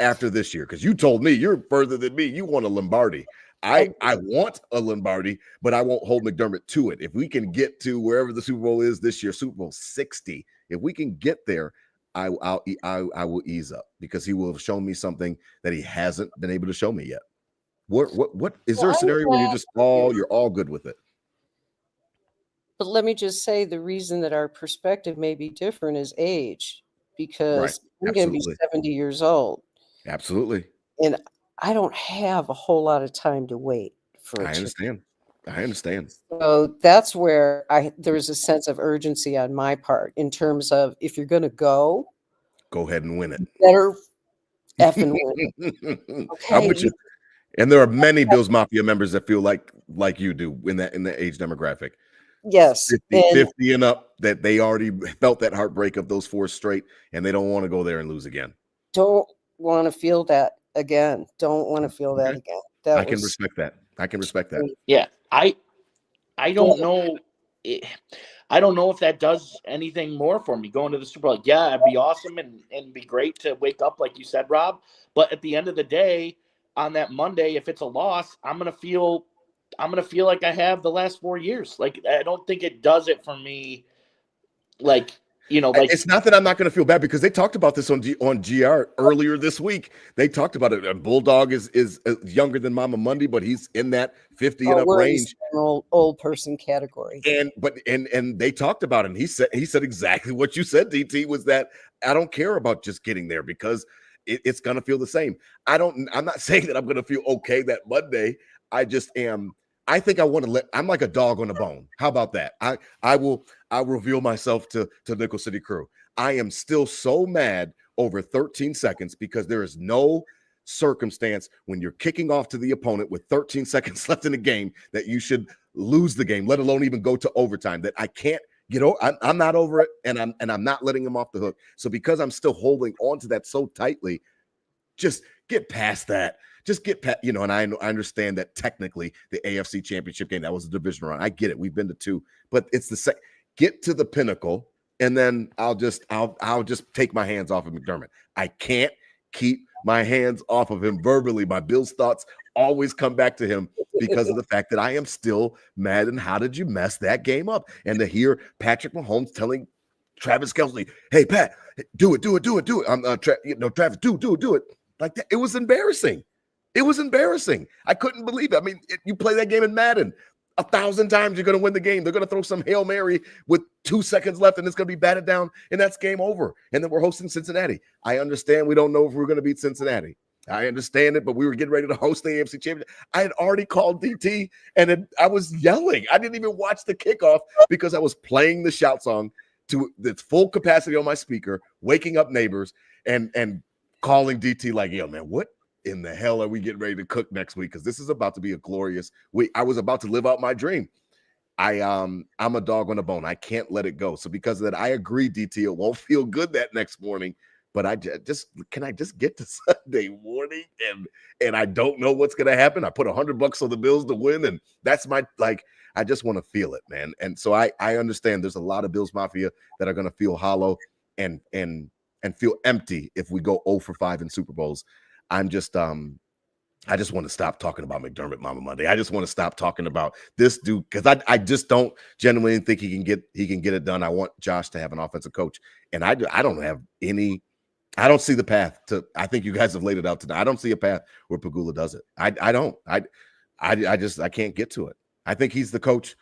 after this year? Because you told me you're further than me. You want a Lombardi. I want a Lombardi, but I won't hold McDermott to it. If we can get to wherever the Super Bowl is this year, Super Bowl 60, if we can get there, I will ease up because he will have shown me something that he hasn't been able to show me yet. What is there a scenario where you're all good with it? But let me just say the reason that our perspective may be different is age, because I'm going to be 70 years old. Absolutely. And I don't have a whole lot of time to wait for it. I understand. So that's where there's a sense of urgency on my part in terms of if you're going to go ahead and win it. Better effing win. Okay. I'm with you. And there are many Bills Mafia members that feel like you do in the age demographic. Yes. 50 and up, that they already felt that heartbreak of those 4 straight, and they don't want to go there and lose again. Don't want to feel that again. Don't want to feel that again. I can respect that. Yeah. I don't know. I don't know if that does anything more for me going to the Super Bowl. Yeah, it'd be awesome and be great to wake up, like you said, Rob. But at the end of the day, on that Monday, if it's a loss, I'm gonna feel like I have the last 4 years. Like, I don't think it does it for me. Like, it's not that I'm not going to feel bad, because they talked about this on GR earlier this week. They talked about it. Bulldog is younger than Momma Mundy, but he's in that 50 and up range, old person category. And they talked about it. And he said exactly what you said, DT, was that I don't care about just getting there because it's going to feel the same. I'm not saying that I'm going to feel okay that Monday. I just am. I think I want to I'm like a dog on a bone. How about that? I'll reveal myself to Nickel City crew. I am still so mad over 13 seconds because there is no circumstance when you're kicking off to the opponent with 13 seconds left in the game that you should lose the game, let alone even go to overtime. That I can't get over. I'm not over it, and I'm not letting him off the hook. So because I'm still holding on to that so tightly, just get past that. Just get past, and I understand that technically the AFC Championship game, that was a division round. I get it. We've been to 2, but it's the second. Get to the pinnacle, and then I'll just take my hands off of McDermott. I can't keep my hands off of him verbally. My Bills thoughts always come back to him because of the fact that I am still mad. And how did you mess that game up? And to hear Patrick Mahomes telling Travis Kelce, "Hey Pat, do it." Travis, do it like that. It was embarrassing. It was embarrassing. I couldn't believe it. I mean, you play that game in Madden 1,000 times, you're going to win the game. They're going to throw some Hail Mary with 2 seconds left, and it's going to be batted down, and that's game over. And then we're hosting Cincinnati. I understand we don't know if we're going to beat Cincinnati. I understand it, but we were getting ready to host the AFC Championship. I had already called DT, and I was yelling. I didn't even watch the kickoff because I was playing the shout song to its full capacity on my speaker, waking up neighbors and calling DT like, yo, man, what in the hell are we getting ready to cook next week? Because this is about to be a glorious week. I was about to live out my dream. I'm a dog on a bone. I can't let it go. So because of that, I agree, DT. It won't feel good that next morning. But I can I just get to Sunday morning and I don't know what's gonna happen. I put $100 on the Bills to win, and that's my I just want to feel it, man. And so I understand there's a lot of Bills Mafia that are gonna feel hollow and feel empty if we go 0 for 5 in Super Bowls. I'm just I just want to stop talking about McDermott, Momma Monday. I just want to stop talking about this dude because I just don't genuinely think he can get it done. I want Josh to have an offensive coach, and I don't have any. I don't see the path to. I think you guys have laid it out today. I don't see a path where Pegula does it. I don't. I can't get to it. I think he's the coach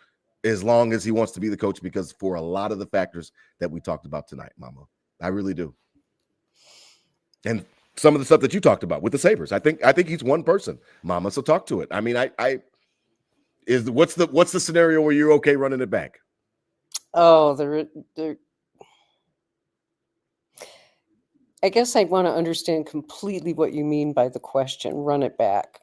as long as he wants to be the coach because for a lot of the factors that we talked about tonight, Mama, I really do. And some of the stuff that you talked about with the Sabres, I think he's one person, Mama. So talk to it. I mean, what's the scenario where you're okay running it back? Oh, I guess I want to understand completely what you mean by the question. Run it back.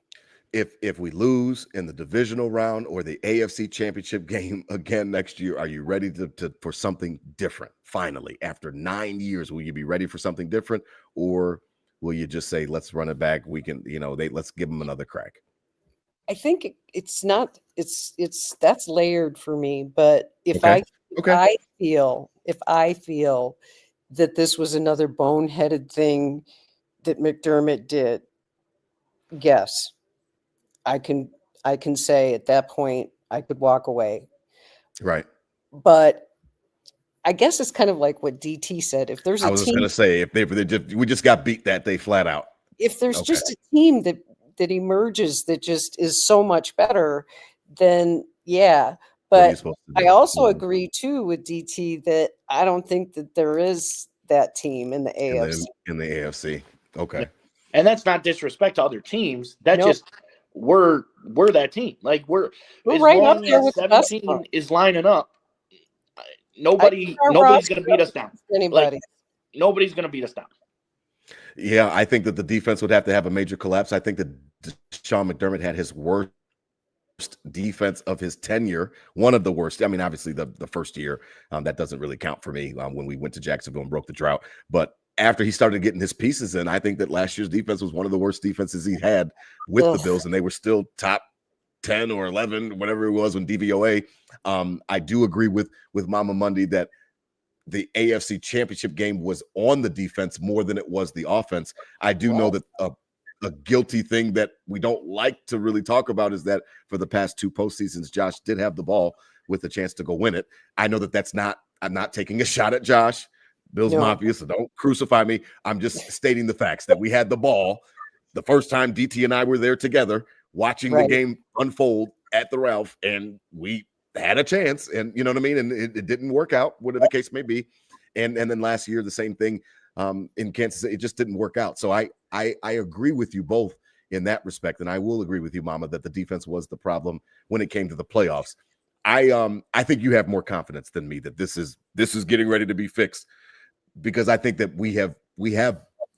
If we lose in the divisional round or the AFC Championship game again next year, are you ready to for something different? Finally, after 9 years, will you be ready for something different, or will you just say, let's run it back? We can, let's give them another crack. I think it's not. It's that's layered for me. But if I feel that this was another boneheaded thing that McDermott did, yes, I can say at that point I could walk away. Right. But I guess it's kind of like what DT said. If there's I was just going to say, if we just got beat that day flat out. If there's just a team that emerges that just is so much better, then yeah. But I also agree too with DT that I don't think that there is that team in the AFC. In the AFC. Okay. And that's not disrespect to other teams. That's just we're that team. Like we're right up there with 17 is lining up. Nobody's going to beat us down. Anybody. Nobody's going to beat us down. Yeah, I think that the defense would have to have a major collapse. I think that Sean McDermott had his worst defense of his tenure, one of the worst. I mean, obviously the first year, that doesn't really count for me when we went to Jacksonville and broke the drought. But after he started getting his pieces in, I think that last year's defense was one of the worst defenses he had with the Bills, and they were still top 10 or 11, whatever it was when DVOA. I do agree with Momma Mundy that the AFC Championship game was on the defense more than it was the offense. I do know that a guilty thing that we don't like to really talk about is that for the past 2 postseasons, Josh did have the ball with a chance to go win it. I know that I'm not taking a shot at Josh, Bills Mafia, so don't crucify me. I'm just stating the facts that we had the ball the first time DT and I were there together watching the game unfold at the Ralph, and we had a chance, and you know what I mean? And it didn't work out, whatever the case may be. And then last year, the same thing in Kansas City, it just didn't work out. So I agree with you both in that respect. And I will agree with you, Mama, that the defense was the problem when it came to the playoffs. I think you have more confidence than me that this is getting ready to be fixed, because I think that we have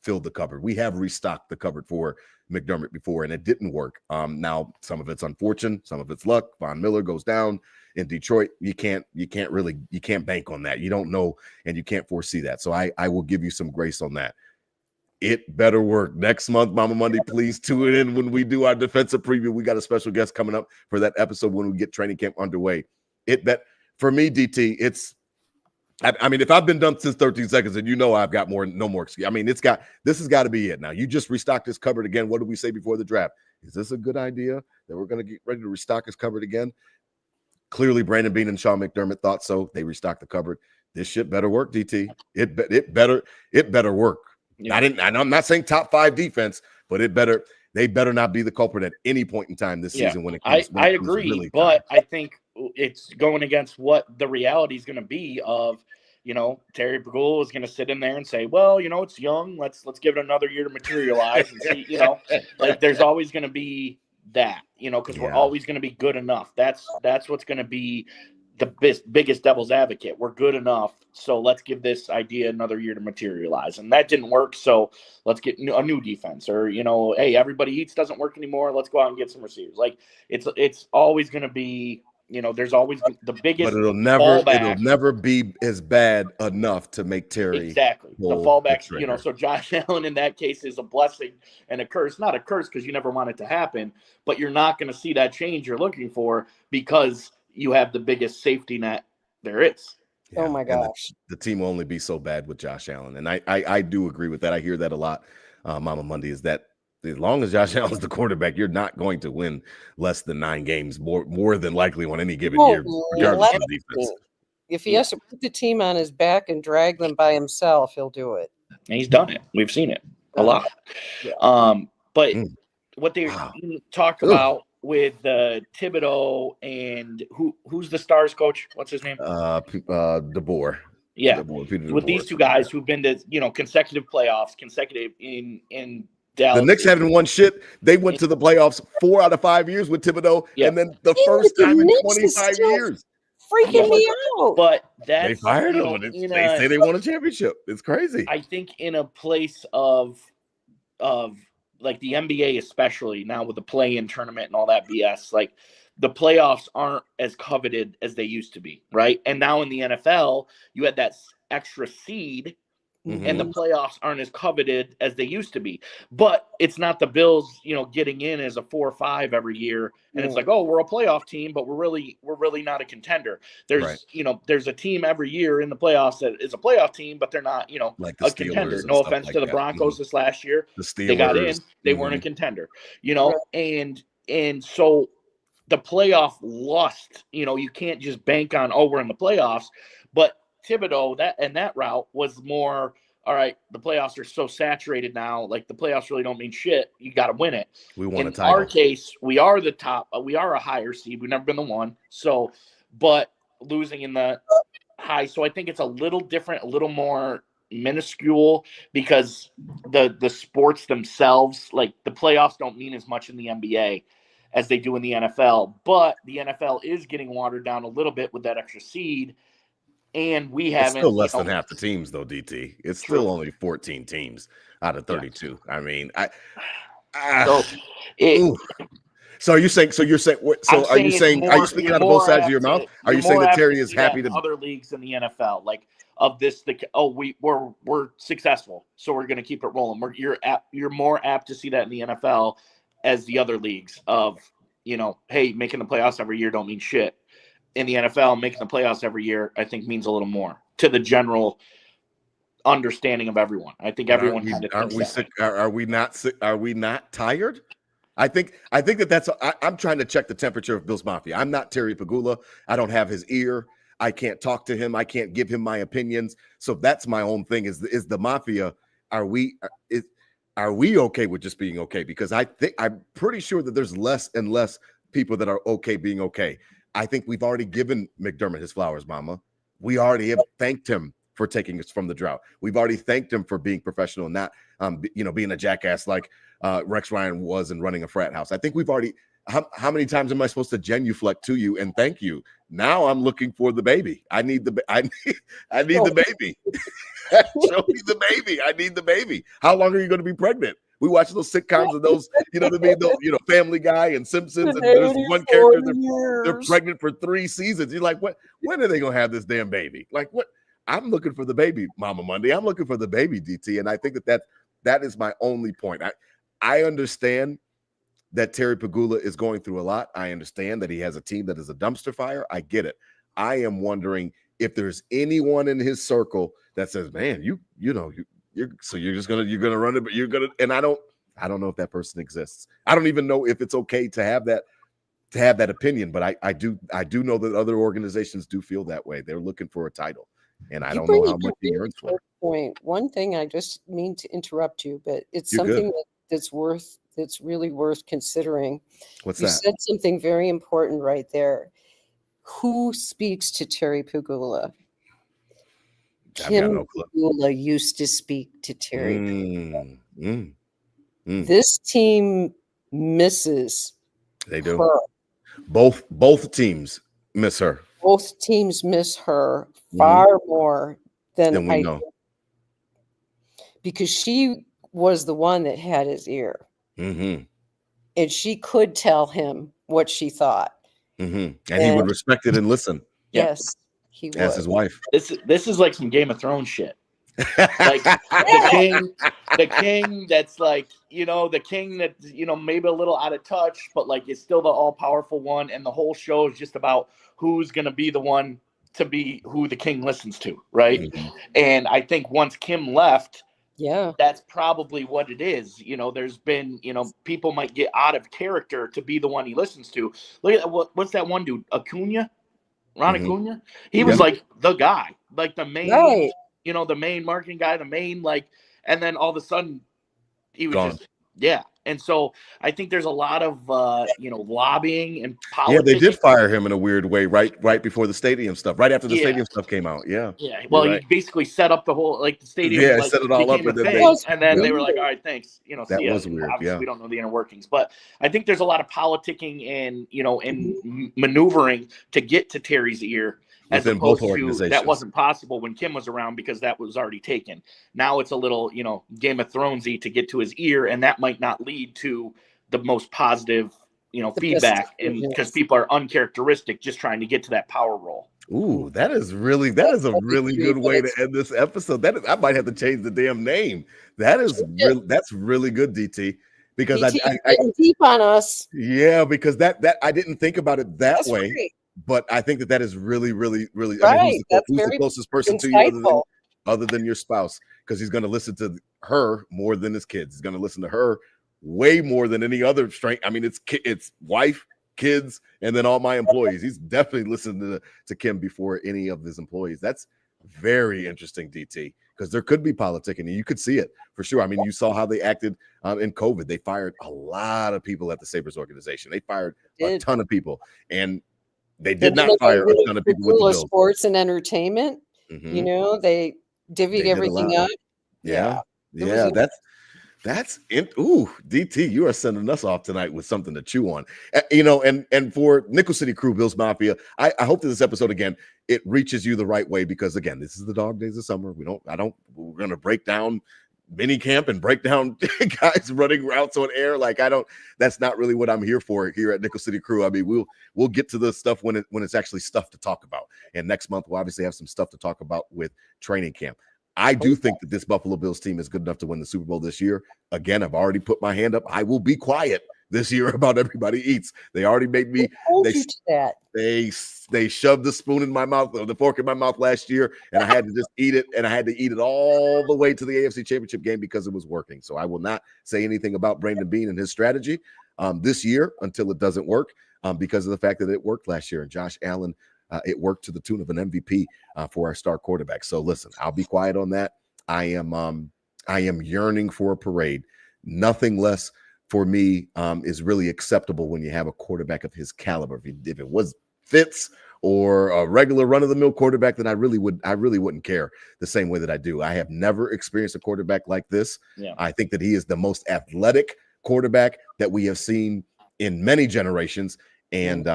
filled the cupboard. We have restocked the cupboard for McDermott before, and it didn't work. Now some of it's unfortunate, some of it's luck. Von Miller goes down in Detroit. You can't bank on that. You don't know, and you can't foresee that. So I will give you some grace on that. It better work next month, Momma Monday. Please tune in when we do our defensive preview. We got a special guest coming up for that episode when we get training camp underway. For me, DT, I mean, if I've been done since 13 seconds, and I've got no more excuse. I mean, this has got to be it now. You just restocked this cupboard again. What did we say before the draft? Is this a good idea that we're going to get ready to restock this cupboard again? Clearly, Brandon Beane and Sean McDermott thought so. They restocked the cupboard. This shit better work, DT. It better work. Yeah. I'm not saying top 5 defense, but they better not be the culprit at any point in time this season when it comes. I agree, really but I think it's going against what the reality is going to be of, Terry Pegula is going to sit in there and say, well, it's young. Let's give it another year to materialize and see, like there's always going to be that, because we're always going to be good enough. That's what's going to be the biggest devil's advocate. We're good enough, so let's give this idea another year to materialize. And that didn't work, so let's get a new defense. Or, hey, everybody eats doesn't work anymore. Let's go out and get some receivers. Like, it's always going to be, there's always the biggest. But it'll never be as bad enough to make Terry exactly the fallback. So Josh Allen in that case is a blessing and a curse. Not a curse because you never want it to happen, but you're not going to see that change you're looking for because you have the biggest safety net there is. Yeah. Oh my gosh. The team will only be so bad with Josh Allen. And I do agree with that. I hear that a lot, Momma Mundy, is that as long as Josh Allen's the quarterback, you're not going to win less than 9 games more than likely on any given year, regardless of the defense. If he has to put the team on his back and drag them by himself, he'll do it. And he's done it. We've seen it a lot. Yeah. But what they talk about with Thibodeau and who's the Stars coach? What's his name? DeBoer. Yeah, DeBoer, with these two guys who've been to consecutive playoffs, in Dallas. The Knicks haven't won shit. They went to the playoffs 4 out of 5 years with Thibodeau, and then the first time in 25 years. Freaking me out. But that's, they fired him. They say they won a championship. It's crazy. I think in a place of like the NBA, especially now with the play-in tournament and all that BS, like the playoffs aren't as coveted as they used to be, right? And now in the NFL, you had that extra seed, and the playoffs aren't as coveted as they used to be. But it's not the Bills, getting in as a 4 or 5 every year, and it's like, oh, we're a playoff team, but we're really not a contender. There's there's a team every year in the playoffs that is a playoff team, but they're not like a contender. No offense to the Broncos this last year, they got in, they weren't a contender, and so the playoff lust, you can't just bank on, oh, we're in the playoffs, but Thibodeau, that route was more, all right, the playoffs are so saturated now, like the playoffs really don't mean shit. You got to win it. We won a title. In our case, we are the top. We are a higher seed. We've never been the 1. So, but losing in the high. So I think it's a little different, a little more minuscule because the sports themselves, like the playoffs don't mean as much in the NBA as they do in the NFL. But the NFL is getting watered down a little bit with that extra seed. And we haven't. It's still less than half the teams, though, DT. It's still only 14 teams out of 32. Yeah. I mean, so are you saying? So you're saying? Are you saying? Are you speaking out of both sides of your mouth? Are you saying that Terry is happy to other leagues in the NFL, like of this? We're successful, so we're going to keep it rolling. You're more apt to see that in the NFL as the other leagues of hey, making the playoffs every year don't mean shit. In the NFL, making the playoffs every year, I think means a little more to the general understanding of everyone. I think everyone kind of aren't we sick? Are we not sick? Are we not tired? I think that's. I'm trying to check the temperature of Bills Mafia. I'm not Terry Pegula. I don't have his ear. I can't talk to him. I can't give him my opinions. So that's my own thing. Is the Mafia? Are we okay with just being okay? Because I'm pretty sure that there's less and less people that are okay being okay. I think we've already given McDermott his flowers, Mama. We already have thanked him for taking us from the drought. We've already thanked him for being professional, not being a jackass like Rex Ryan was and running a frat house. I think we've already. How many times am I supposed to genuflect to you and thank you? Now I'm looking for the baby. I need the baby. Show me the baby. I need the baby. How long are you going to be pregnant? We watch those sitcoms of those, Family Guy and Simpsons, and there's one character they're pregnant for 3 seasons. You're like, what? When are they gonna have this damn baby? Like, what? I'm looking for the baby, Momma Mundy. I'm looking for the baby, DT, and I think that is my only point. I understand that Terry Pegula is going through a lot. I understand that he has a team that is a dumpster fire. I get it. I am wondering if there's anyone in his circle that says, "Man, you're gonna run it, but you're gonna." And I don't know if that person exists. I don't even know if it's okay to have that opinion. But I do know that other organizations do feel that way. They're looking for a title, and I don't know how much he earns for it. One thing, I just mean to interrupt you, but it's something that's really worth considering. What's you that? You said something very important right there. Who speaks to Terry Pegula? Kim Pegula used to speak to Terry. This team misses. They do. Her. Both teams miss her. both teams miss her Mhm. far more than Then we I know. because she was the one that had his ear, Mm-hmm. and she could tell him what she thought. Mm-hmm. And he would And respect it and listen Yeah. yes, he as would. his wife. This is like some Game of Thrones shit. Like the king that's like, the king that, maybe a little out of touch, but like is still the all-powerful one, and the whole show is just about who's gonna be the one to be who the king listens to, right? Mhm. And I think once Kim left, Yeah. that's probably what it is. There's been, people might get out of character to be the one he listens to. Look at what's that one dude, Acuna? Ron Mhm. Acuna? He was Yeah. like the guy, like the main, Right. the main marketing guy, the main, like, and then all of a sudden he was Gone. just, yeah. And so I think there's a lot of, lobbying and Yeah, politics. they did fire him in a weird way right before the stadium stuff, right after the Yeah. stadium stuff came out. Yeah. Yeah, You're well, right. he basically set up the whole, like, the stadium, Yeah, like, set it all up, became a and then thing, they- and then they Yeah. were like, all right, thanks, That see ya. was And weird, obviously yeah. we don't know the inner workings, but I think there's a lot of politicking and, and maneuvering to get to Terry's ear, as Within both opposed to that organizations. wasn't possible when Kim was around because that was already taken. Now it's a little, Game of Thronesy to get to his ear, and that might not lead to the most positive, The feedback, best and because decisions. people are uncharacteristic, just trying to get to that power role. Ooh, that is a really good way to end this episode. I might have to change the damn name. That's really good, DT. Because DT getting deep on us. yeah, because that I didn't think about it that That's way. great. But I think that is really. I mean, Right. That's who's the very closest person to you insightful. other than your spouse? Because he's going to listen to her more than his kids. He's going to listen to her way more than any other strength. I mean, it's wife, kids, and then all my employees. He's definitely listening to Kim before any of his employees. That's very interesting, DT, because there could be politicking, and you could see it for sure. I mean, you saw how they acted in COVID. They fired a lot of people at the Sabres organization. They fired a ton of people, and they did not fire a ton of people with the Bills. Sports and entertainment. Mhm. They divvied They did a everything lot. up. Yeah. Yeah. That's it. Ooh, DT, you are sending us off tonight with something to chew on. And for Nickel City Crew, Bills Mafia, I hope that this episode, again, it reaches you the right way, because again, this is the dog days of summer. We're going to break down mini camp and break down guys running routes on air. Like, that's not really what I'm here for here at Nickel City Crew. I mean, we'll get to the stuff when it's actually stuff to talk about. And next month, we'll obviously have some stuff to talk about with training camp. I do think that this Buffalo Bills team is good enough to win the Super Bowl this year. Again, I've already put my hand up. I will be quiet this year about everybody eats. They already made me. They shoved the spoon in my mouth, or the fork in my mouth last year, and I had to just eat it, and I had to eat it all the way to the AFC Championship game because it was working. So I will not say anything about Brandon Beane and his strategy this year until it doesn't work, because of the fact that it worked last year. And Josh Allen, it worked to the tune of an MVP for our star quarterback. So listen, I'll be quiet on that. I am yearning for a parade. Nothing less for me is really acceptable when you have a quarterback of his caliber. If it was Fitz or a regular run-of-the-mill quarterback, then I really wouldn't care the same way that I do. I have never experienced a quarterback like this. Yeah. I think that he is the most athletic quarterback that we have seen in many generations. And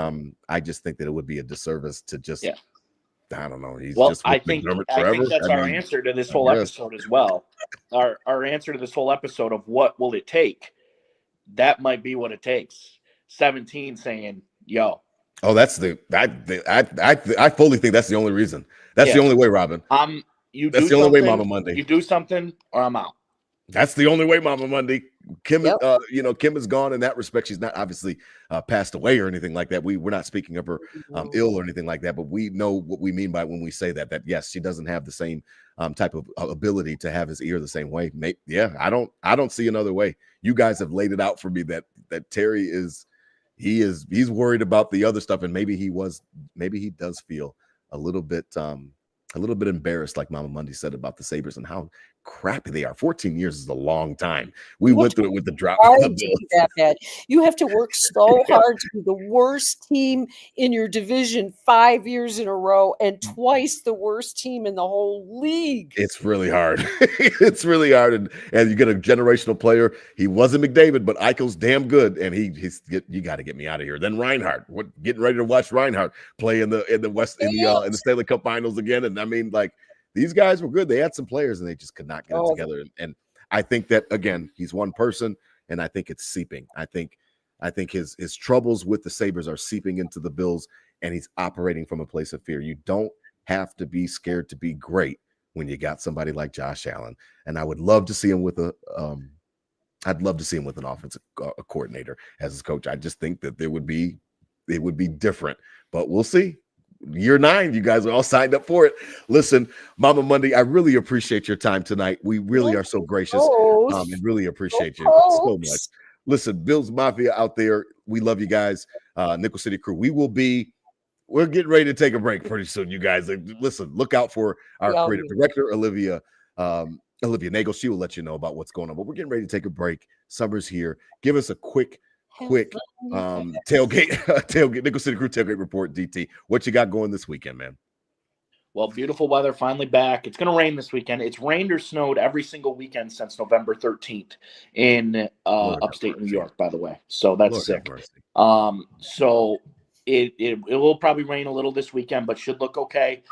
I just think that it would be a disservice to just, I don't know. He's just I think that's our answer to this whole episode as well. Our answer to this whole episode of what will it take? That might be what it takes. 17 saying, yo. Oh, I fully think that's the only reason. That's the only way, Robyn. That's the only way, Momma Mundy. You do something or I'm out. That's the only way, Momma Mundy. Kim, Kim is gone in that respect. She's not obviously passed away or anything like that. We're not speaking of her ill or anything like that, but we know what we mean by when we say that yes, she doesn't have the same type of ability to have his ear the same way. I don't see another way. You guys have laid it out for me that Terry he's worried about the other stuff, and maybe he does feel a little bit embarrassed, like Momma Mundy said about the Sabres and how crappy they are. 14 years is a long time. We went through it with the drop Hard of to the be Bills. that bad. You have to work so hard to be the worst team in your division 5 years in a row and twice the worst team in the whole league. It's really hard. It's really hard. And you get a generational player. He wasn't McDavid, but Eichel's damn good. And you got to get me out of here. Then Reinhardt, getting ready to watch Reinhardt play in the Stanley Cup Finals again. And I mean, like, these guys were good. They had some players and they just could not get it together. And I think that, again, he's one person, and I think it's seeping. I think his troubles with the Sabres are seeping into the Bills, and he's operating from a place of fear. You don't have to be scared to be great when you got somebody like Josh Allen. And I would love to see him with an offensive coordinator as his coach. I just think that it would be different, but we'll see. Year 9, you guys are all signed up for it. Listen, Momma Mundy, I really appreciate your time tonight. We really are so gracious and really appreciate you so much. Listen, Bills Mafia out there, we love you guys. Nickel City Crew, we're getting ready to take a break pretty soon, you guys. Listen, look out for our creative director, Olivia Nagel. She will let you know about what's going on, but we're getting ready to take a break. Summer's here. Give us a quick tailgate Nickel City Crew tailgate report. DT, what you got going this weekend, man? Well, beautiful weather finally back. It's going to rain this weekend. It's rained or snowed every single weekend since November 13th in upstate New York, by the way. So that's sick. So it will probably rain a little this weekend, but should look okay.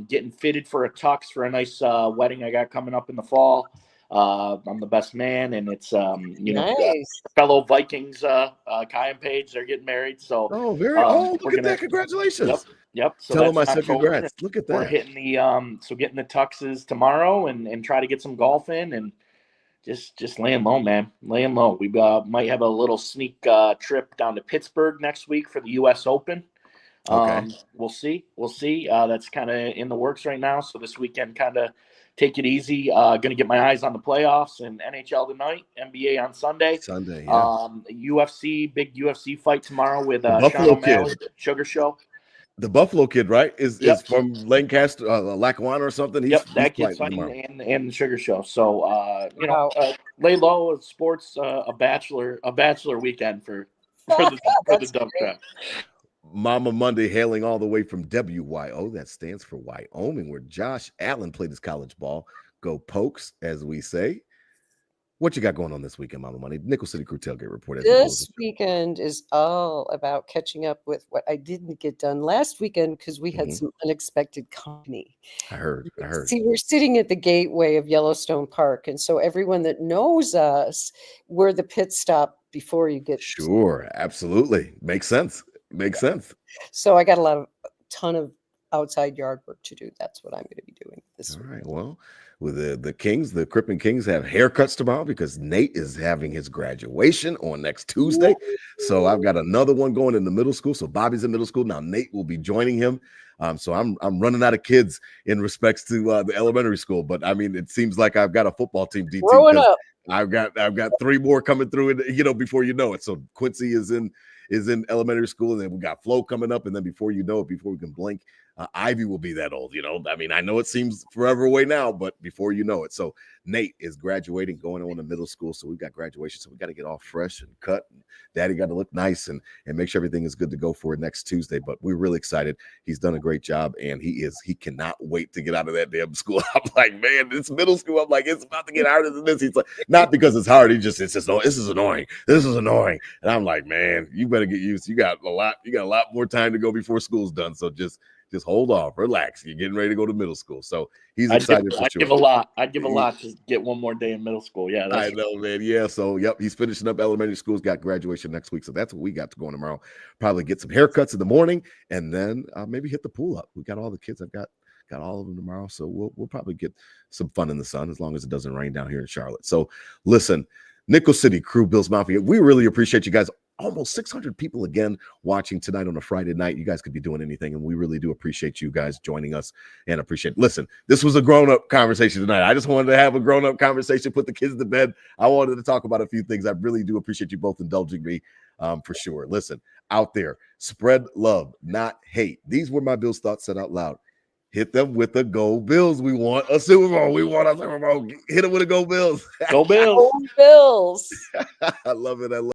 Getting fitted for a tux for a nice wedding I got coming up in the fall. I'm the best man, and it's nice. Fellow Vikings Kai and Paige, they're getting married. So look at that. Congratulations. Yep. So tell them I said congrats. Look at that. We're hitting the getting the tuxes tomorrow and try to get some golf in and just laying low, man. Laying low. We might have a little sneak trip down to Pittsburgh next week for the US Open. Okay. We'll see. That's kind of in the works right now. So this weekend, kind of take it easy. Going to get my eyes on the playoffs and NHL tonight, NBA on Sunday. Yeah. UFC, big UFC fight tomorrow with Sean O'Malley, Sugar Show. The Buffalo Kid, right? Is from Lancaster, Lackawanna or something. That kid's fighting and the Sugar Show. So lay low. Sports, a bachelor weekend for the dump trap. Momma Mundy hailing all the way from WYO. That stands for Wyoming, where Josh Allen played his college ball. Go Pokes, as we say. What you got going on this weekend, Momma Mundy? Nickel City Crew Tailgate Report. This weekend is all about catching up with what I didn't get done last weekend because we had some unexpected company. I heard. See, we're sitting at the gateway of Yellowstone Park, and so everyone that knows us, we're the pit stop before you get. Sure, absolutely. Makes sense. So I got a ton of outside yard work to do. That's what I'm going to be doing this week. All right. Well, with the Kings, the Crippen Kings have haircuts tomorrow because Nate is having his graduation on next Tuesday. So I've got another one going in the middle school. So Bobby's in middle school now. Nate will be joining him. So I'm running out of kids in respects to the elementary school. But I mean, it seems like I've got a football team. DT, growing up. I've got 3 more coming through, before you know it. So Quincy is in elementary school, and then we got Flo coming up, and then before you know it, before we can blink, Ivy will be that old. I mean, I know it seems forever away now, but before you know it. So Nate is graduating, going on to middle school. So we've got graduation. So we got to get all fresh and cut. And Daddy got to look nice and make sure everything is good to go for next Tuesday. But we're really excited. He's done a great job, and he cannot wait to get out of that damn school. I'm like, man, it's middle school. I'm like, it's about to get harder than this. He's like, not because it's hard. This is annoying. This is annoying. And I'm like, man, you better get used. You got a lot more time to go before school's done. So just hold off, relax. You're getting ready to go to middle school. So he's excited. I'd give a lot to get one more day in middle school. Yeah, I know, man. Yeah. So he's finishing up elementary school. He's got graduation next week. So that's what we got to go on tomorrow. Probably get some haircuts in the morning and then maybe hit the pool up. We got all the kids. I've got all of them tomorrow. So we'll probably get some fun in the sun as long as it doesn't rain down here in Charlotte. So listen, Nickel City Crew, Bills Mafia, we really appreciate you guys. Almost 600 people again watching tonight on a Friday night. You guys could be doing anything, and we really do appreciate you guys joining us and appreciate. Listen, this was a grown-up conversation tonight. I just wanted to have a grown-up conversation, put the kids to bed. I wanted to talk about a few things. I really do appreciate you both indulging me for sure. Listen, out there, spread love, not hate. These were my Bills thoughts said out loud. Hit them with the Go Bills. We want a Super Bowl. We want a Super Bowl. Hit them with the Go Bills. Go Bills. Bills. I love it. I love it.